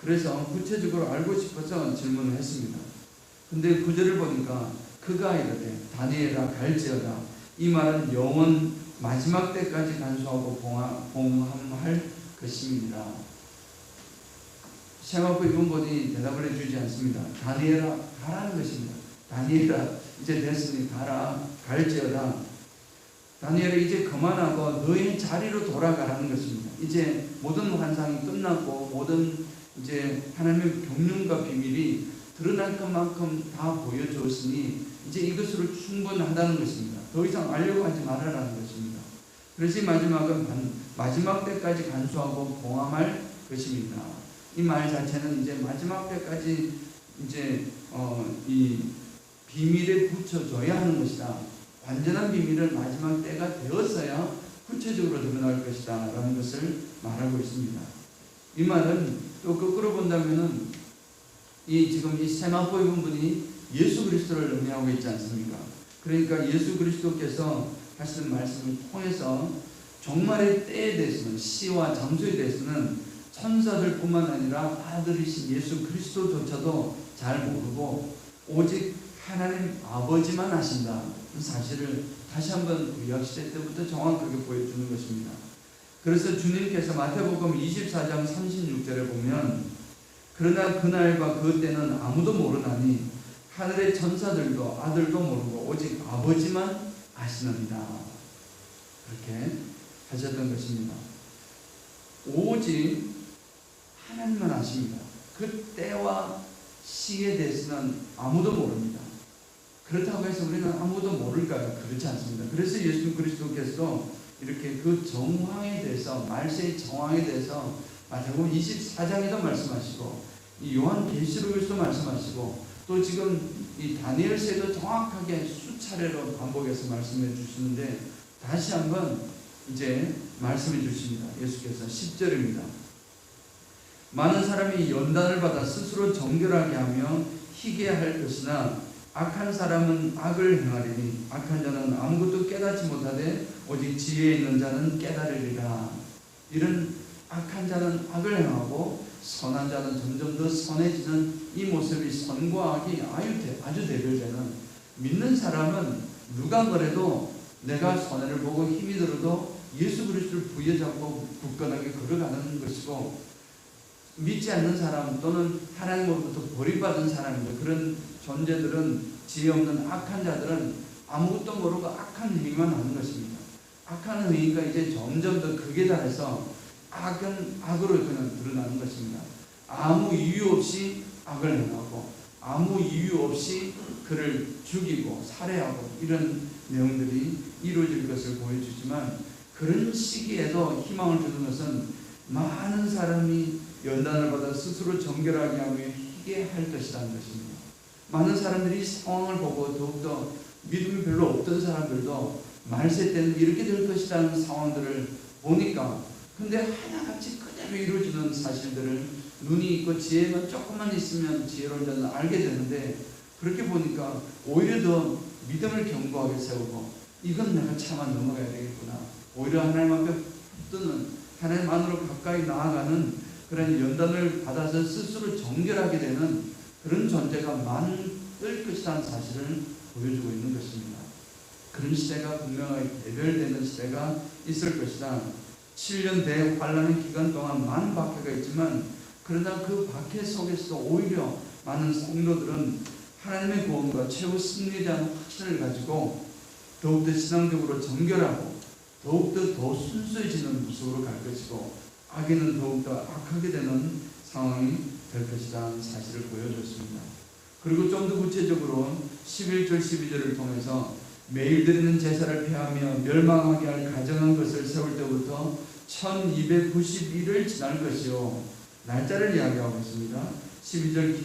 그래서 구체적으로 알고 싶어서 질문을 했습니다. 근데 구절을 보니까 그가 이르되 다니엘아 갈지어다. 이 말은 영원 마지막 때까지 간수하고 봉함할 것입니다. 세마포 입은 분이 대답을 해주지 않습니다. 다니엘아 가라는 것입니다. 다니엘아 이제 됐으니 가라, 갈지어다. 다니엘아 이제 그만하고 너의 자리로 돌아가라는 것입니다. 이제 모든 환상이 끝났고 모든 이제 하나님의 경륜과 비밀이 드러날 것만큼 다 보여줬으니 이제 이것으로 충분하다는 것입니다. 더 이상 알려고 하지 말아라는 것입니다. 그래서 마지막은 마지막 때까지 간수하고 봉함할 것입니다. 이 말 자체는 이제 마지막 때까지 이제 이 비밀에 붙여줘야 하는 것이다. 완전한 비밀은 마지막 때가 되었어야 구체적으로 드러날 것이다 라는 것을 말하고 있습니다. 이 말은 또 거꾸로 본다면은 지금 이 세마포 입은 분이 예수 그리스도를 의미하고 있지 않습니까? 그러니까 예수 그리스도께서 하시는 말씀을 통해서 종말의 때에 대해서는, 시와 장소에 대해서는 천사들뿐만 아니라 아들이신 예수 그리스도조차도 잘 모르고 오직 하나님 아버지만 아신다. 그 사실을 다시 한번 구약시대 때부터 정확하게 보여주는 것입니다. 그래서 주님께서 마태복음 24장 36절에 보면 그러나 그날과 그 때는 아무도 모르나니 하늘의 천사들도 아들도 모르고 오직 아버지만 아시느니라. 그렇게 하셨던 것입니다. 오직 하나님만 아십니다. 그 때와 시에 대해서는 아무도 모릅니다. 그렇다고 해서 우리는 아무도 모를까요? 그렇지 않습니다. 그래서 예수 그리스도께서도 이렇게 그 정황에 대해서, 말세의 정황에 대해서 마태복음 24장에도 말씀하시고 이 요한계시록에서도 말씀하시고 또 지금 이 다니엘서에도 정확하게 수차례로 반복해서 말씀해 주시는데 다시 한번 이제 말씀해 주십니다. 예수께서 10절입니다. 많은 사람이 연단을 받아 스스로 정결하게 하며 희게 할 것이나 악한 사람은 악을 행하리니 악한 자는 아무것도 깨닫지 못하되 오직 지혜에 있는 자는 깨달으리라. 이런 악한 자는 악을 행하고 선한 자는 점점 더 선해지는 이 모습이 선과 악이 아주 대별되는, 믿는 사람은 누가 뭐래도 내가 손해를 보고 힘이 들어도 예수 그리스도를 부여잡고 굳건하게 걸어가는 것이고, 믿지 않는 사람 또는 하나님으로부터 버림받은 사람들, 그런 존재들은, 지혜 없는 악한 자들은 아무것도 모르고 악한 행위만 하는 것입니다. 악한 행위가 이제 점점 더 극에 달해서 악은 악으로 그냥 드러나는 것입니다. 아무 이유 없이 악을 행하고 아무 이유 없이 그를 죽이고 살해하고 이런 내용들이 이루어질 것을 보여주지만, 그런 시기에도 희망을 주는 것은 많은 사람이 연단을 받아 스스로 정결하게 하며 희게 할 것이라는 것입니다. 많은 사람들이 상황을 보고 더욱더 믿음이 별로 없던 사람들도 말세 때는 이렇게 될 것이라는 상황들을 보니까, 근데 하나같이 그대로 이루어지는 사실들을 눈이 있고 지혜만 조금만 있으면 지혜로운 자는 알게 되는데, 그렇게 보니까 오히려 더 믿음을 견고하게 세우고 이건 내가 참아 넘어가야 되겠구나, 오히려 하나님 앞에 붙드는, 하나님 안으로 가까이 나아가는 그런 연단을 받아서 스스로 정결하게 되는 그런 존재가 많을 것이라는 사실을 보여주고 있는 것입니다. 그런 시대가 분명하게 대별되는 시대가 있을 것이다. 7년 대환란의 기간 동안 많은 박해가 있지만, 그러나 그 박해 속에서도 오히려 많은 성도들은 하나님의 구원과 최후 승리에 대한 확신을 가지고 더욱더 신앙적으로 정결하고 더욱더 더 순수해지는 모습으로 갈 것이고, 악인은 더욱더 악하게 되는 상황이 될 것이라는 사실을 보여줬습니다. 그리고 좀 더 구체적으로 11절 12절을 통해서 매일 드리는 제사를 폐하며 멸망하게 할 가정한 것을 세울 때부터 1290일을 지날 것이요, 날짜를 이야기하고 있습니다. 12절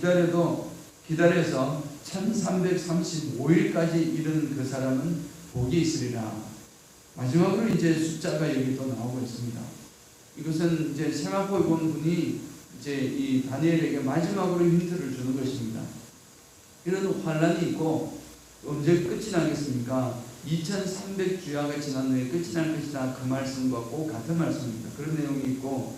기다려서 1335일까지 이르는 그 사람은 복이 있으리라. 마지막으로 이제 숫자가 여기 또 나오고 있습니다. 이것은 이제 세마포에 본 분이 이제 이 다니엘에게 마지막으로 힌트를 주는 것입니다. 이런 환란이 있고 언제 끝이 나겠습니까? 2300주야가 지난 후에 끝이 날 것이다. 그 말씀과 꼭 같은 말씀입니다. 그런 내용이 있고,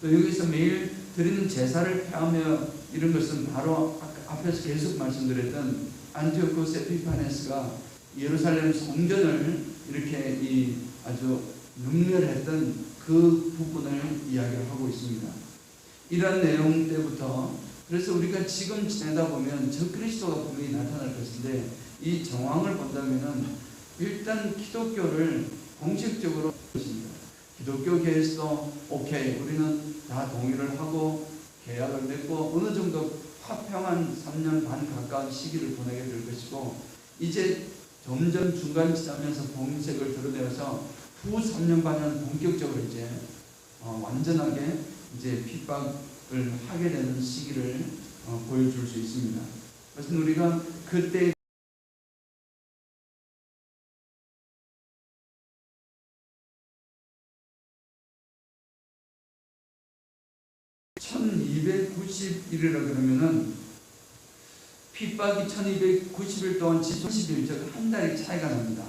또 여기서 매일 드리는 제사를 폐하며 이런 것은 바로 앞에서 계속 말씀드렸던 안티오코스 에피파네스가 예루살렘 성전을 이렇게 아주 능멸했던 그 부분을 이야기하고 있습니다. 이런 내용 때부터, 그래서 우리가 지금 지내다 보면 저 그리스도가 분명히 나타날 것인데, 이 정황을 본다면은 일단 기독교를 공식적으로 것입니다. 기독교계에서도 오케이, 우리는 다 동의를 하고 계약을 맺고 어느 정도 화평한 3년 반 가까운 시기를 보내게 될 것이고, 이제 점점 중간 지나면서 봉색을 드러내서 후 3년 반은 본격적으로 이제 완전하게 이제 핍박을 하게 되는 시기를 보여줄 수 있습니다. 그래서 우리가 그때 1290일이라 그러면은 핍박이 1290일 동안 70일, 즉 한 달이 차이가 납니다.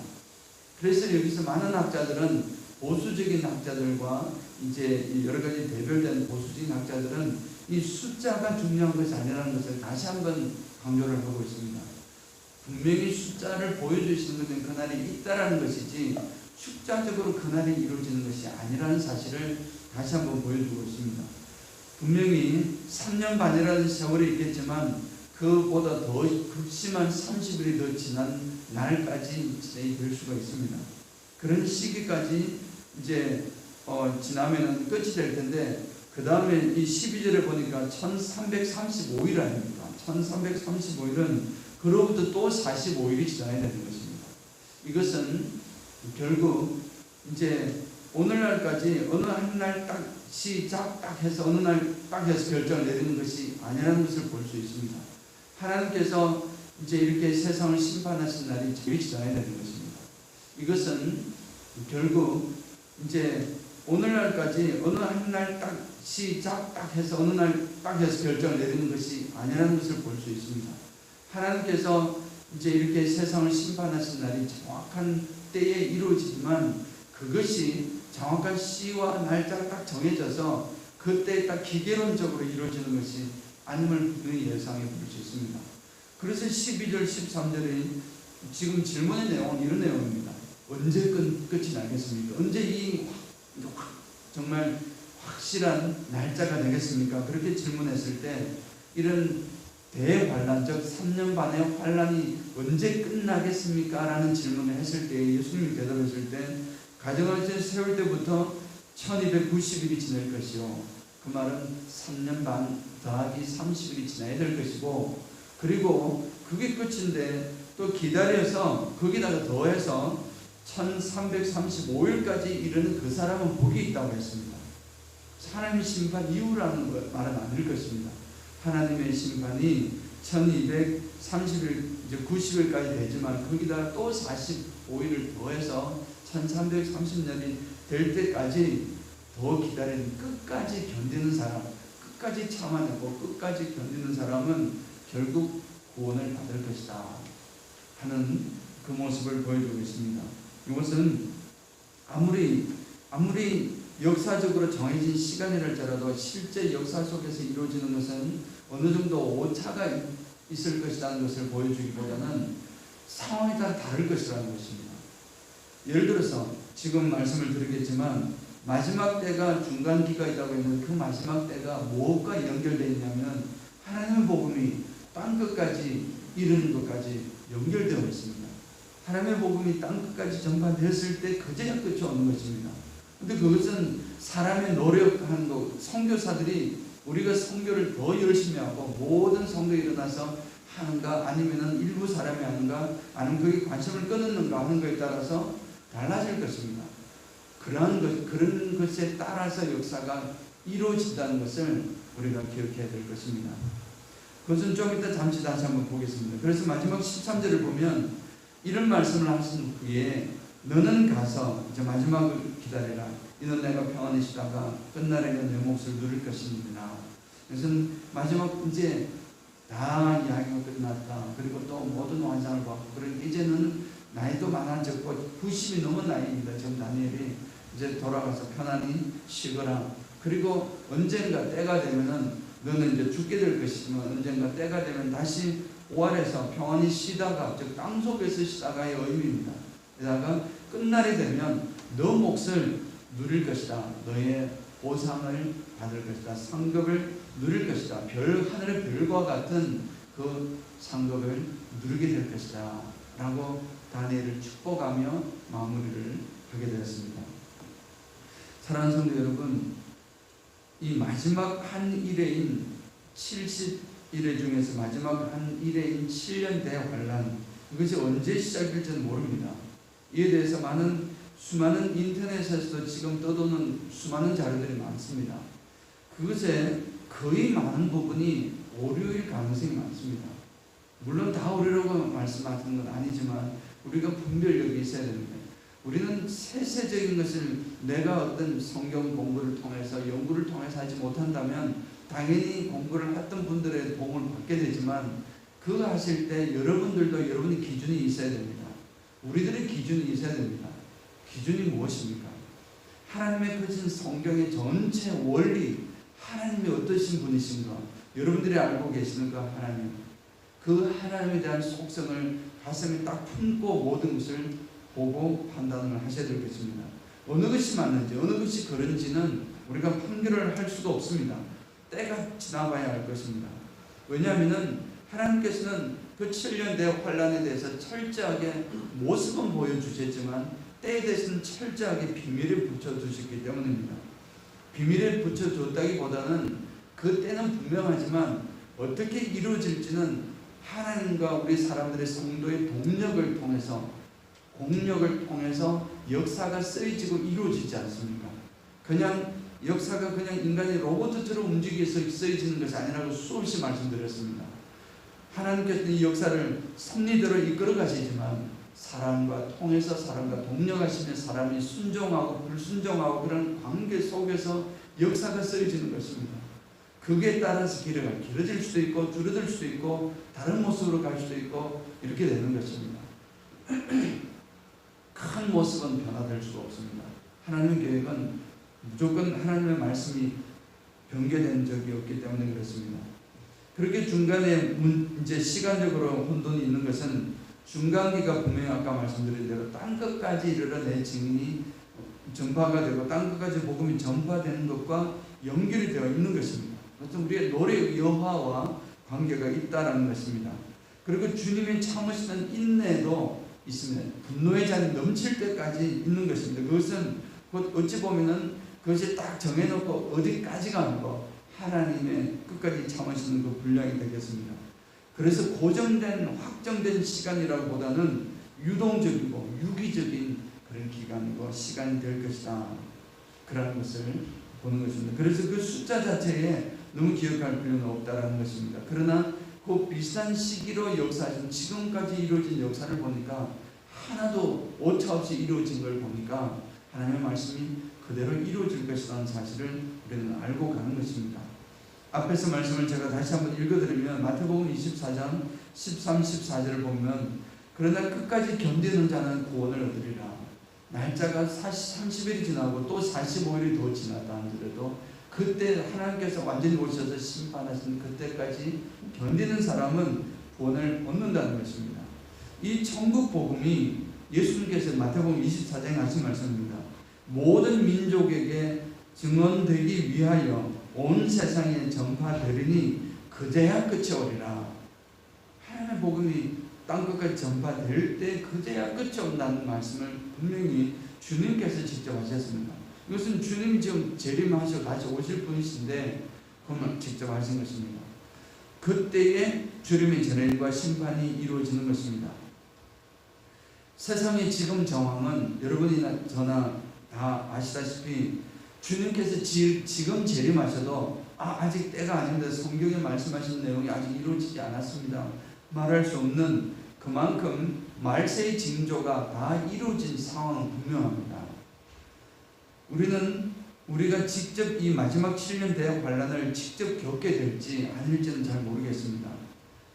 그래서 여기서 많은 학자들은, 보수적인 학자들과 이제 여러 가지 대별된 보수적인 학자들은 이 숫자가 중요한 것이 아니라는 것을 다시 한번 강조를 하고 있습니다. 분명히 숫자를 보여주시는 것은 그날이 있다라는 것이지 숫자적으로 그날이 이루어지는 것이 아니라는 사실을 다시 한번 보여주고 있습니다. 분명히 3년 반이라는 세월이 있겠지만 그보다 더 극심한 30일이 더 지난 날까지 진행될 수가 있습니다. 그런 시기까지 이제 지나면은 끝이 될 텐데, 그 다음에 이 12절에 보니까 1335일 아닙니까? 1335일은 그로부터 또 45일이 지나야 되는 것입니다. 이것은 결국 이제 오늘날까지 어느 한 날 딱 시작 딱 해서 어느 날 딱 해서 결정을 내리는 것이 아니라는 것을 볼 수 있습니다. 하나님께서 이제 이렇게 세상을 심판하신 날이 제일 지나야 되는 것입니다. 이것은 결국 이제 오늘날까지 어느 한 날 딱 시작 딱 해서 어느 날 딱 해서 결정을 내리는 것이 아니라는 것을 볼 수 있습니다. 하나님께서 이제 이렇게 세상을 심판하신 날이 정확한 때에 이루어지지만 그것이 정확한 시와 날짜가 딱 정해져서 그때 딱 기계론적으로 이루어지는 것이 아님을 분명히 예상해 볼 수 있습니다. 그래서 12절, 13절에 지금 질문의 내용은 이런 내용입니다. 언제 끝이 나겠습니까? 언제 이 정말 확실한 날짜가 되겠습니까? 그렇게 질문했을 때 이런 대환란, 즉 3년 반의 환란이 언제 끝나겠습니까? 라는 질문을 했을 때 예수님이 대답했을 때 가정을 세울 때부터 1290일이 지날 것이요, 그 말은 3년 반 더하기 30일이 지나야 될 것이고, 그리고 그게 끝인데 또 기다려서 거기다가 더해서 1335일까지 이르는 그 사람은 복이 있다고 했습니다. 하나님의 심판 이후라는 말은 아닐 것입니다. 하나님의 심판이 1230일, 이제 90일까지 되지만 거기다 또 45일을 더해서 1330년이 될 때까지 더 기다리는, 끝까지 견디는 사람, 끝까지 참아내고 끝까지 견디는 사람은 결국 구원을 받을 것이다 하는 그 모습을 보여주고 있습니다. 이것은 아무리 역사적으로 정해진 시간이랄지라도 실제 역사 속에서 이루어지는 것은 어느 정도 오차가 있을 것이라는 것을 보여주기보다는 상황에 따라 다를 것이라는 것입니다. 예를 들어서 지금 말씀을 드리겠지만 마지막 때가 중간 기간이라고 했는데 그 마지막 때가 무엇과 연결되어 있냐면 하나님의 복음이 땅끝까지 이르는 것까지 연결되어 있습니다. 하나님의 복음이 땅끝까지 전파됐을 때 그제야 끝이 오는 것입니다. 근데 그것은 사람의 노력하는 거, 선교사들이 우리가 선교를 더 열심히 하고 모든 선교에 일어나서 하는가 아니면은 일부 사람이 하는가 아니면 거기에 관심을 끊는가 하는 것에 따라서 달라질 것입니다. 그런 것에 따라서 역사가 이루어진다는 것을 우리가 기억해야 될 것입니다. 그것은 좀 이따 잠시 다시 한번 보겠습니다. 그래서 마지막 13절을 보면 이런 말씀을 하신 후에 너는 가서 이제 마지막을 기다리라. 이는 내가 평안히 쉬다가 끝날에는 내 몫을 누릴 것입니다. 그래서 마지막 이제 다 이야기가 끝났다. 그리고 또 모든 환상을 받고 그러니까 이제는 나이도 많아졌고 90이 넘은 나이입니다. 지금 다니엘이 이제 돌아가서 편안히 쉬거라. 그리고 언젠가 때가 되면은 너는 이제 죽게 될 것이지만 언젠가 때가 되면 다시 오아래서 평안히 쉬다가 즉 땅속에서 쉬다가의 의미입니다. 게다가 끝날이 되면 너 몫을 누릴 것이다. 너의 보상을 받을 것이다. 상급을 누릴 것이다. 하늘의 별과 같은 그 상급을 누리게 될 것이다 라고 다니엘을 축복하며 마무리를 하게 되었습니다. 사랑하는 성도 여러분, 이 마지막 한 일회인 70일회 중에서 마지막 한 일회인 7년 대환란, 이것이 언제 시작될지는 모릅니다. 이에 대해서 수많은 인터넷에서도 지금 떠도는 수많은 자료들이 많습니다. 그것에 거의 많은 부분이 오류일 가능성이 많습니다. 물론 다 오류라고 말씀하시는 건 아니지만 우리가 분별력이 있어야 됩니다. 우리는 세세적인 것을 내가 어떤 성경 공부를 통해서 연구를 통해서 하지 못한다면 당연히 공부를 했던 분들의 도움을 받게 되지만 그거 하실 때 여러분들도 여러분의 기준이 있어야 됩니다. 우리들의 기준이 있어야 됩니다. 기준이 무엇입니까? 하나님의 크신 성경의 전체 원리, 하나님이 어떠신 분이신가, 여러분들이 알고 계시는 그 하나님, 그 하나님에 대한 속성을 가슴에 딱 품고 모든 것을 보고 판단을 하셔야 될 것입니다. 어느 것이 맞는지 어느 것이 그런지는 우리가 판결을 할 수가 없습니다. 때가 지나봐야 할 것입니다. 왜냐하면 하나님께서는 그 7년 대 환란에 대해서 철저하게 모습은 보여주셨지만 때에 대해서는 철저하게 비밀에 붙여두셨기 때문입니다. 비밀에 붙여줬다기보다는 그 때는 분명하지만 어떻게 이루어질지는 하나님과 우리 사람들의 성도의 동력을 통해서, 공력을 통해서 역사가 쓰여지고 이루어지지 않습니까? 그냥 역사가 그냥 인간이 로봇처럼 움직여서 쓰여지는 것이 아니라고 수없이 말씀드렸습니다. 하나님께서 이 역사를 섭리대로 이끌어 가시지만 사람과 통해서, 사람과 동력하시며 사람이 순종하고 불순종하고 그런 관계 속에서 역사가 쓰여지는 것입니다. 그게 따라서 기회가 길어질 수도 있고 줄어들 수도 있고 다른 모습으로 갈 수도 있고 이렇게 되는 것입니다. 큰 모습은 변화될 수가 없습니다. 하나님의 계획은 무조건 하나님의 말씀이 변개된 적이 없기 때문에 그렇습니다. 그렇게 중간에 이제 시간적으로 혼돈이 있는 것은 중간기가 분명히 아까 말씀드린 대로 땅끝까지 이르러 내 증인이 전파가 되고 땅끝까지 복음이 전파되는 것과 연결이 되어 있는 것입니다. 그것은 우리의 노래 여호와와 관계가 있다라는 것입니다. 그리고 주님의 참으시는 인내도 있습니다. 분노의 잔이 넘칠 때까지 있는 것입니다. 그것은 어찌 보면은 그것이 딱 정해놓고 어디까지 가는 거 하나님의 끝까지 참으시는 그 분량이 되겠습니다. 그래서 고정된 확정된 시간이라기보다는 유동적이고 유기적인 그런 기간이고 시간이 될 것이다. 그런 것을 보는 것입니다. 그래서 그 숫자 자체에 너무 기억할 필요는 없다라는 것입니다. 그러나 그 비슷한 시기로 역사하신 지금까지 이루어진 역사를 보니까 하나도 오차없이 이루어진 걸 보니까 하나님의 말씀이 그대로 이루어질 것이라는 사실을 우리는 알고 가는 것입니다. 앞에서 말씀을 제가 다시 한번 읽어드리면 마태복음 24장 13, 14절을 보면 그러나 끝까지 견디는 자는 구원을 얻으리라. 날짜가 30일이 지나고 또 45일이 더 지났다 하더라도 그때 하나님께서 완전히 오셔서 심판하시는 그때까지 견디는 사람은 구원을 얻는다는 것입니다. 이 천국 복음이 예수님께서 마태복음 24장에 하신 말씀입니다. 모든 민족에게 증언되기 위하여 온 세상에 전파되리니 그제야 끝이 오리라. 하나님의 복음이 땅끝까지 전파될 때 그제야 끝이 온다는 말씀을 분명히 주님께서 직접 하셨습니다. 이것은 주님이 지금 재림하셔 다시 오실 분이신데 그걸 직접 하신 것입니다. 그때에 주님의 전일과 심판이 이루어지는 것입니다. 세상의 지금 정황은 여러분이나 저나 다 아시다시피 주님께서 지금 재림하셔도 아직 때가 아닌데 성경에 말씀하신 내용이 아직 이루어지지 않았습니다. 말할 수 없는 그만큼 말세의 징조가 다 이루어진 상황은 분명합니다. 우리가 직접 이 마지막 7년 대학 환란을 직접 겪게 될지 아닐지는 잘 모르겠습니다.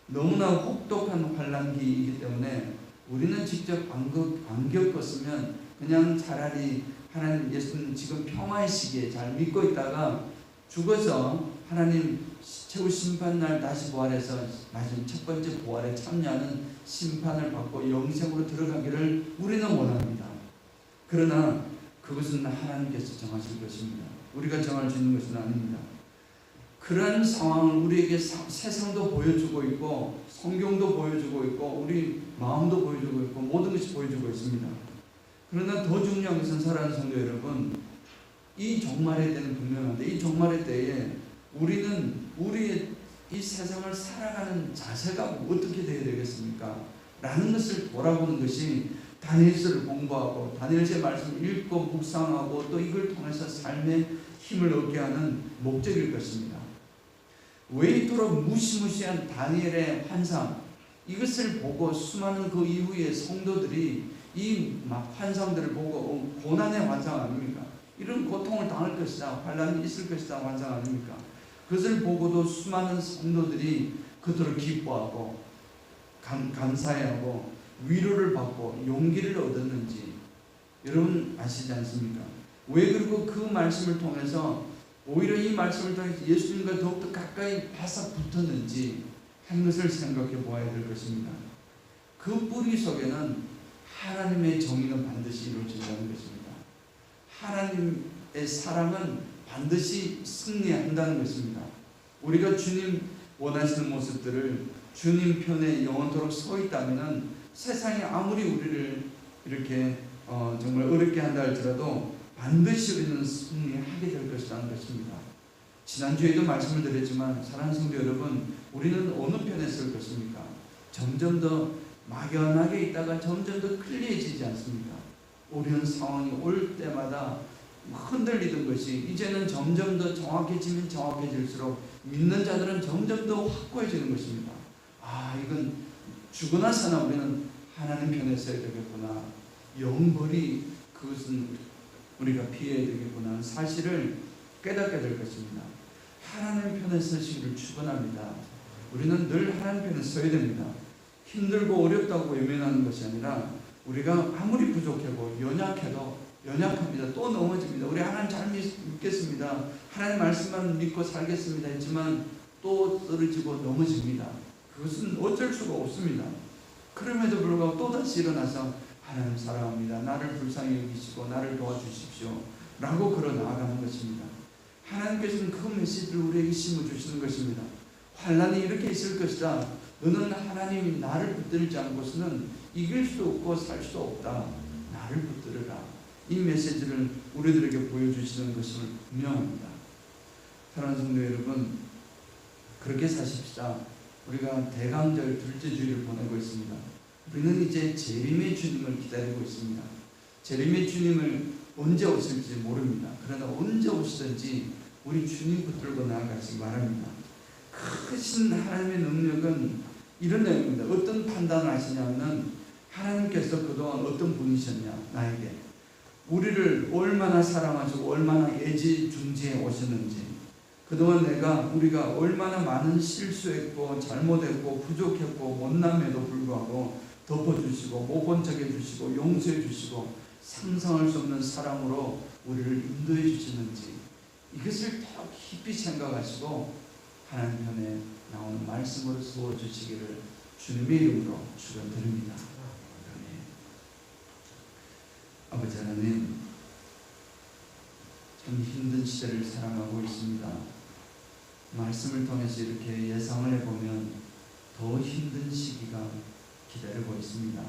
너무나 혹독한 환란기이기 때문에 우리는 직접 안 겪었으면 그냥 차라리 하나님 예수는 지금 평화의 시기에 잘 믿고 있다가 죽어서 하나님 최후 심판날 다시 부활해서 마지막 첫 번째 부활에 참여하는 심판을 받고 영생으로 들어가기를 우리는 원합니다. 그러나 그것은 하나님께서 정하실 것입니다. 우리가 정할 수 있는 것은 아닙니다. 그런 상황을 우리에게 세상도 보여주고 있고 성경도 보여주고 있고 우리 마음도 보여주고 있고 모든 것이 보여주고 있습니다. 그러나 더 중요한 것은 사랑하는 성도 여러분, 이 종말의 때는 분명한데 이 종말의 때에 우리는 우리의 이 세상을 살아가는 자세가 어떻게 되어야 되겠습니까? 라는 것을 돌아보는 것이 다니엘서를 공부하고 다니엘서의 말씀을 읽고 묵상하고 또 이걸 통해서 삶의 힘을 얻게 하는 목적일 것입니다. 왜 이토록 무시무시한 다니엘의 환상, 이것을 보고 수많은 그 이후의 성도들이 이 환상들을 보고 고난의 환상 아닙니까? 이런 고통을 당할 것이다, 환란이 있을 것이다 환상 아닙니까? 그것을 보고도 수많은 성도들이 그토록 기뻐하고 감사해하고 위로를 받고 용기를 얻었는지 여러분 아시지 않습니까? 왜 그리고 그 말씀을 통해서 오히려 이 말씀을 통해서 예수님과 더욱더 가까이 바싹 붙었는지 하는 것을 생각해 보아야 될 것입니다. 그 뿌리 속에는 하나님의 정의는 반드시 이루어진다는 것입니다. 하나님의 사랑은 반드시 승리한다는 것입니다. 우리가 주님 원하시는 모습들을 주님 편에 영원토록 서 있다면은 세상이 아무리 우리를 이렇게 정말 어렵게 한다 할지라도 반드시 우리는 승리하게 될 것이라는 것입니다. 지난주에도 말씀을 드렸지만 사랑하는 성도 여러분, 우리는 어느 편에 설 것입니까? 점점 더 막연하게 있다가 점점 더 클리해지지 않습니까? 어려운 상황이 올 때마다 흔들리던 것이 이제는 점점 더 정확해지면 정확해질수록 믿는 자들은 점점 더 확고해지는 것입니다. 이건 죽으나 사나 우리는 하나님 편에 서야 되겠구나. 영벌이 그것은 우리가 피해야 되겠구나. 사실을 깨닫게 될 것입니다. 하나님 편에 서시기를 축원합니다. 우리는 늘 하나님 편에 서야 됩니다. 힘들고 어렵다고 외면하는 것이 아니라 우리가 아무리 부족하고 연약해도 연약합니다. 또 넘어집니다. 우리 하나님 잘 믿겠습니다. 하나님 말씀만 믿고 살겠습니다 했지만 또 떨어지고 넘어집니다. 그것은 어쩔 수가 없습니다. 그럼에도 불구하고 또다시 일어나서 하나님 사랑합니다. 나를 불쌍히 여기시고 나를 도와주십시오 라고 걸어 나아가는 것입니다. 하나님께서는 그 메시지를 우리에게 심어주시는 것입니다. 환난이 이렇게 있을 것이다. 너는 하나님이 나를 붙들지 않고서는 이길 수도 없고 살 수도 없다. 나를 붙들어라. 이 메시지를 우리들에게 보여주시는 것을 분명합니다. 사랑하는 성도 여러분, 그렇게 사십시다. 우리가 대강절 둘째 주일을 보내고 있습니다. 우리는 이제 재림의 주님을 기다리고 있습니다. 재림의 주님을 언제 오실지 모릅니다. 그러나 언제 오시든지 우리 주님 붙들고 나아가시기 바랍니다. 크신 하나님의 능력은 이런 내용입니다. 어떤 판단을 하시냐면 하나님께서 그동안 어떤 분이셨냐, 나에게 우리를 얼마나 사랑하시고 얼마나 애지중지해 오셨는지, 그동안 우리가 얼마나 많은 실수했고 잘못했고 부족했고 못남에도 불구하고 덮어주시고 못 본 척 해주시고 용서해 주시고 상상할 수 없는 사랑으로 우리를 인도해 주시는지, 이것을 더 깊이 생각하시고 하나님 편에 나오는 말씀으로 세워주시기를 주님의 이름으로 축원드립니다. 아버지 하나님, 참 힘든 시대를 살아가고 있습니다. 말씀을 통해서 이렇게 예상을 해보면 더 힘든 시기가 기다리고 있습니다.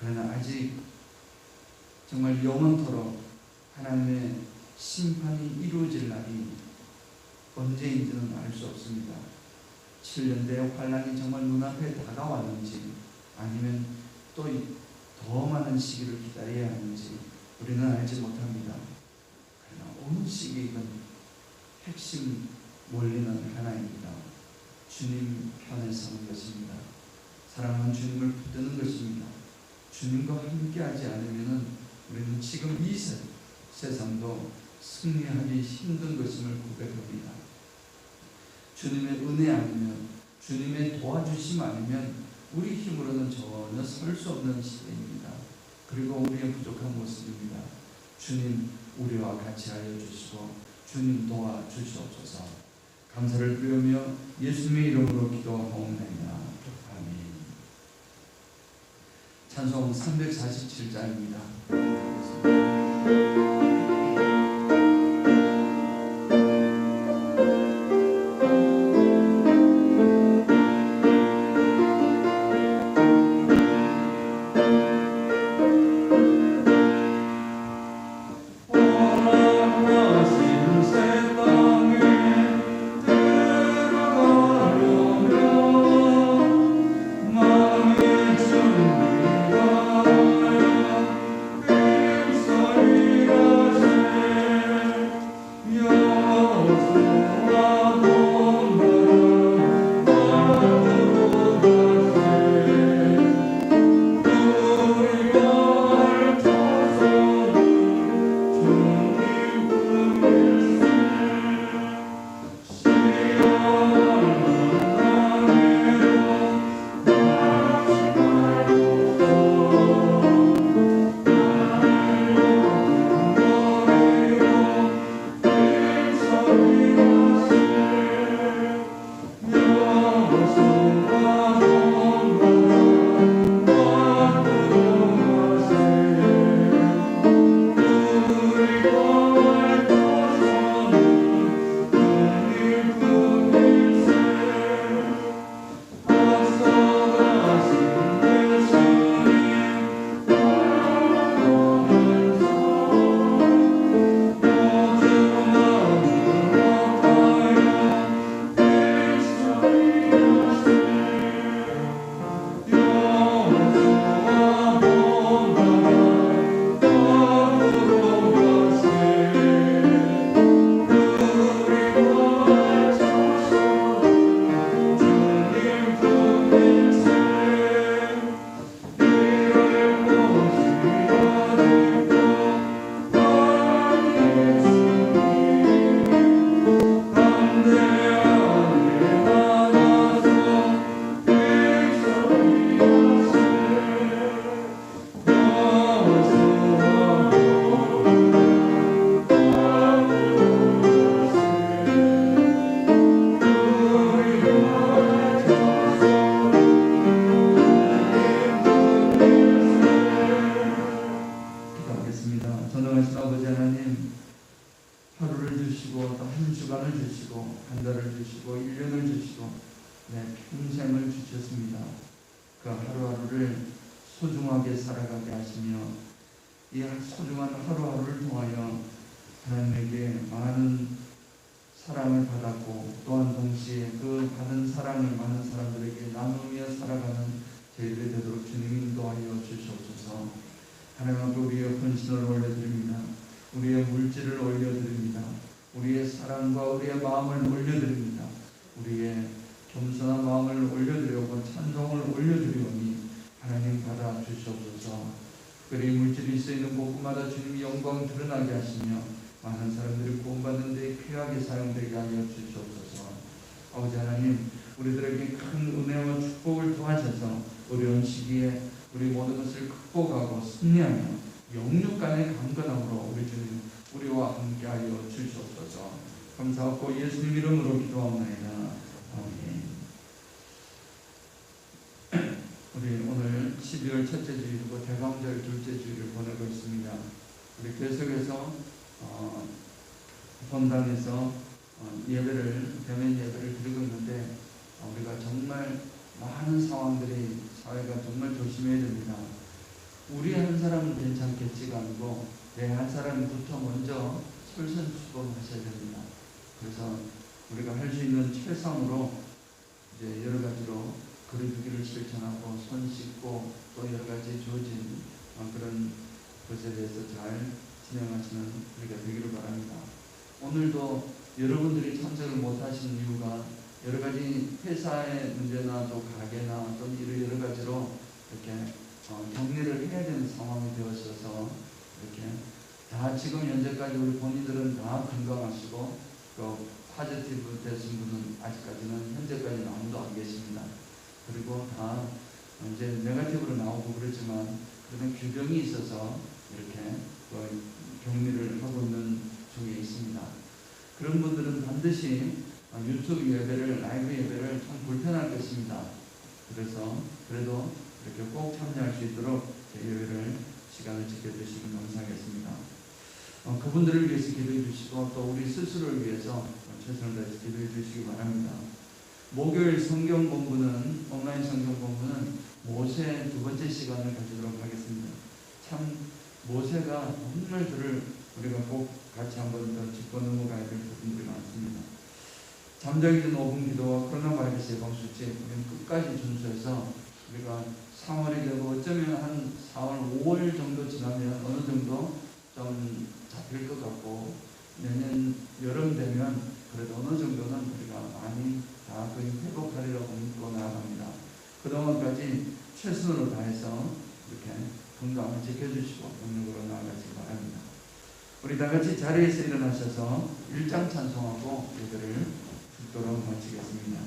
그러나 아직 정말 영원토록 하나님의 심판이 이루어질 날이 언제인지는 알 수 없습니다. 7년대의 환란이 정말 눈앞에 다가왔는지 아니면 또 더 많은 시기를 기다려야 하는지 우리는 알지 못합니다. 그러나 어느 시기이건 핵심 원리는 하나입니다. 주님 편에 서는 것입니다. 사랑하는 주님을 붙드는 것입니다. 주님과 함께하지 않으면 우리는 지금 이 세상도 승리하기 힘든 것임을 고백합니다. 주님의 은혜 아니면, 주님의 도와주심 아니면 우리 힘으로는 전혀 설 수 없는 시대입니다. 그리고 우리의 부족한 모습입니다. 주님 우리와 같이 하여 주시고 주님 도와주시옵소서. 감사를 드리며 예수님의 이름으로 기도하옵나이다. 아멘. 찬송 347장입니다. 전능하신 아버지 하나님, 하루를 주시고 또 한 주간을 주시고 한 달을 주시고 1년을 주시고 평생을 주셨습니다. 그 하루하루를 소중하게 살아가게 하시며 이 소중한 하루하루를 통하여 하나님에게 많은 사랑을 받았고 또한 동시에 그 받은 사랑을 많은 사람들에게 나누며 살아가는 저희들이 되도록 주님 인도하여 주시옵소서. 하나님 앞에 우리의 헌신을 올려드립니다. 우리의 물질을 올려드립니다. 우리의 사랑과 우리의 마음을 올려드립니다. 우리의 겸손한 마음을 올려드리고 찬송을 올려드리오니 하나님 받아 주시옵소서. 그리 물질이 쓰이는 곳마다 주님의 영광 드러나게 하시며 많은 사람들이 구원받는 데 귀하게 사용되게 하여 주시옵소서. 아버지 하나님, 우리들에게 큰 은혜와 축복을 더하셔서 어려운 시기에 우리 모든 것을 극복하고 승리하며 영육 간의 강건함으로 우리 주님 우리와 함께하여 주시옵소서. 감사하고 예수님 이름으로 기도하옵나이다. 아멘. 우리 오늘 12월 첫째 주일이고 대감절 둘째 주일을 보내고 있습니다. 우리 계속해서 본당에서 대면 예배를 드리고 있는데 우리가 정말 많은 상황들이 사회가 정말 조심해야 됩니다. 우리 한 사람은 괜찮겠지가 아니고 내 한 사람부터 먼저 솔선수범하셔야 됩니다. 그래서 우리가 할 수 있는 최선으로 이제 여러 가지로 거리두기를 실천하고 손 씻고 또 여러 가지 주어진 그런 것에 대해서 잘 진행하시는 우리가 되기를 바랍니다. 오늘도 여러분들이 참석을 못하신 이유가 여러 가지 회사의 문제나 또 가게나 또 여러 가지로 이렇게 격리를 해야 되는 상황이 되어서 이렇게 다 지금 현재까지 우리 본인들은 다 건강하시고 또 파지티브 되신 분은 아직까지는 현재까지는 아무도 안 계십니다. 그리고 다 이제 네거티브로 나오고 그렇지만 그런 규정이 있어서 이렇게 격리를 하고 있는 중에 있습니다. 그런 분들은 반드시 유튜브 예배를 라이브 예배를 참 불편할 것입니다. 그래서 그래도 이렇게 꼭 참여할 수 있도록 제 예배를 시간을 지켜주시면 감사하겠습니다. 그분들을 위해서 기도해 주시고 또 우리 스스로를 위해서 최선을 다해서 기도해 주시기 바랍니다. 목요일 성경 공부는 온라인 성경 공부는 모세 두 번째 시간을 가지도록 하겠습니다. 참 모세가 정말 그를 우리가 꼭 같이 한번 더 짚고 넘어가야 될 부분들이 많습니다. 잠자기 전 5분 기도와 코로나 바이러스 예방수칙 우리는 끝까지 준수해서 우리가 3월이 되고 어쩌면 한 4월, 5월 정도 지나면 어느 정도 좀 잡힐 것 같고 내년 여름 되면 그래도 어느 정도는 우리가 많이 다 거의 회복하리라고 믿고 나아갑니다. 그동안까지 최선으로 다해서 이렇게 건강을 지켜주시고 능력으로 나아가시기 바랍니다. 우리 다같이 자리에서 일어나셔서 1장 찬송하고 예배를 듣도록 마치겠습니다.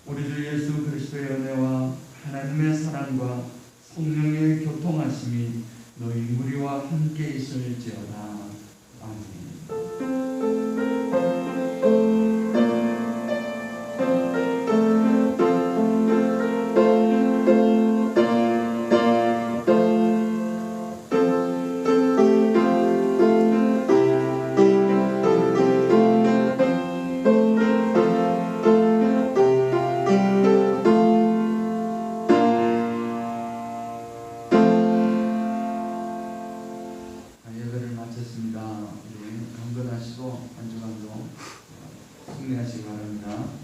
우리 주 예수 그리스도의 은혜와 하나님의 사랑과 성령의 교통하심이 너희 우리와 함께 있을지어다. 아멘. 예배를 마쳤습니다. 우리 강건하시고 한 주간도 승리하시기 바랍니다.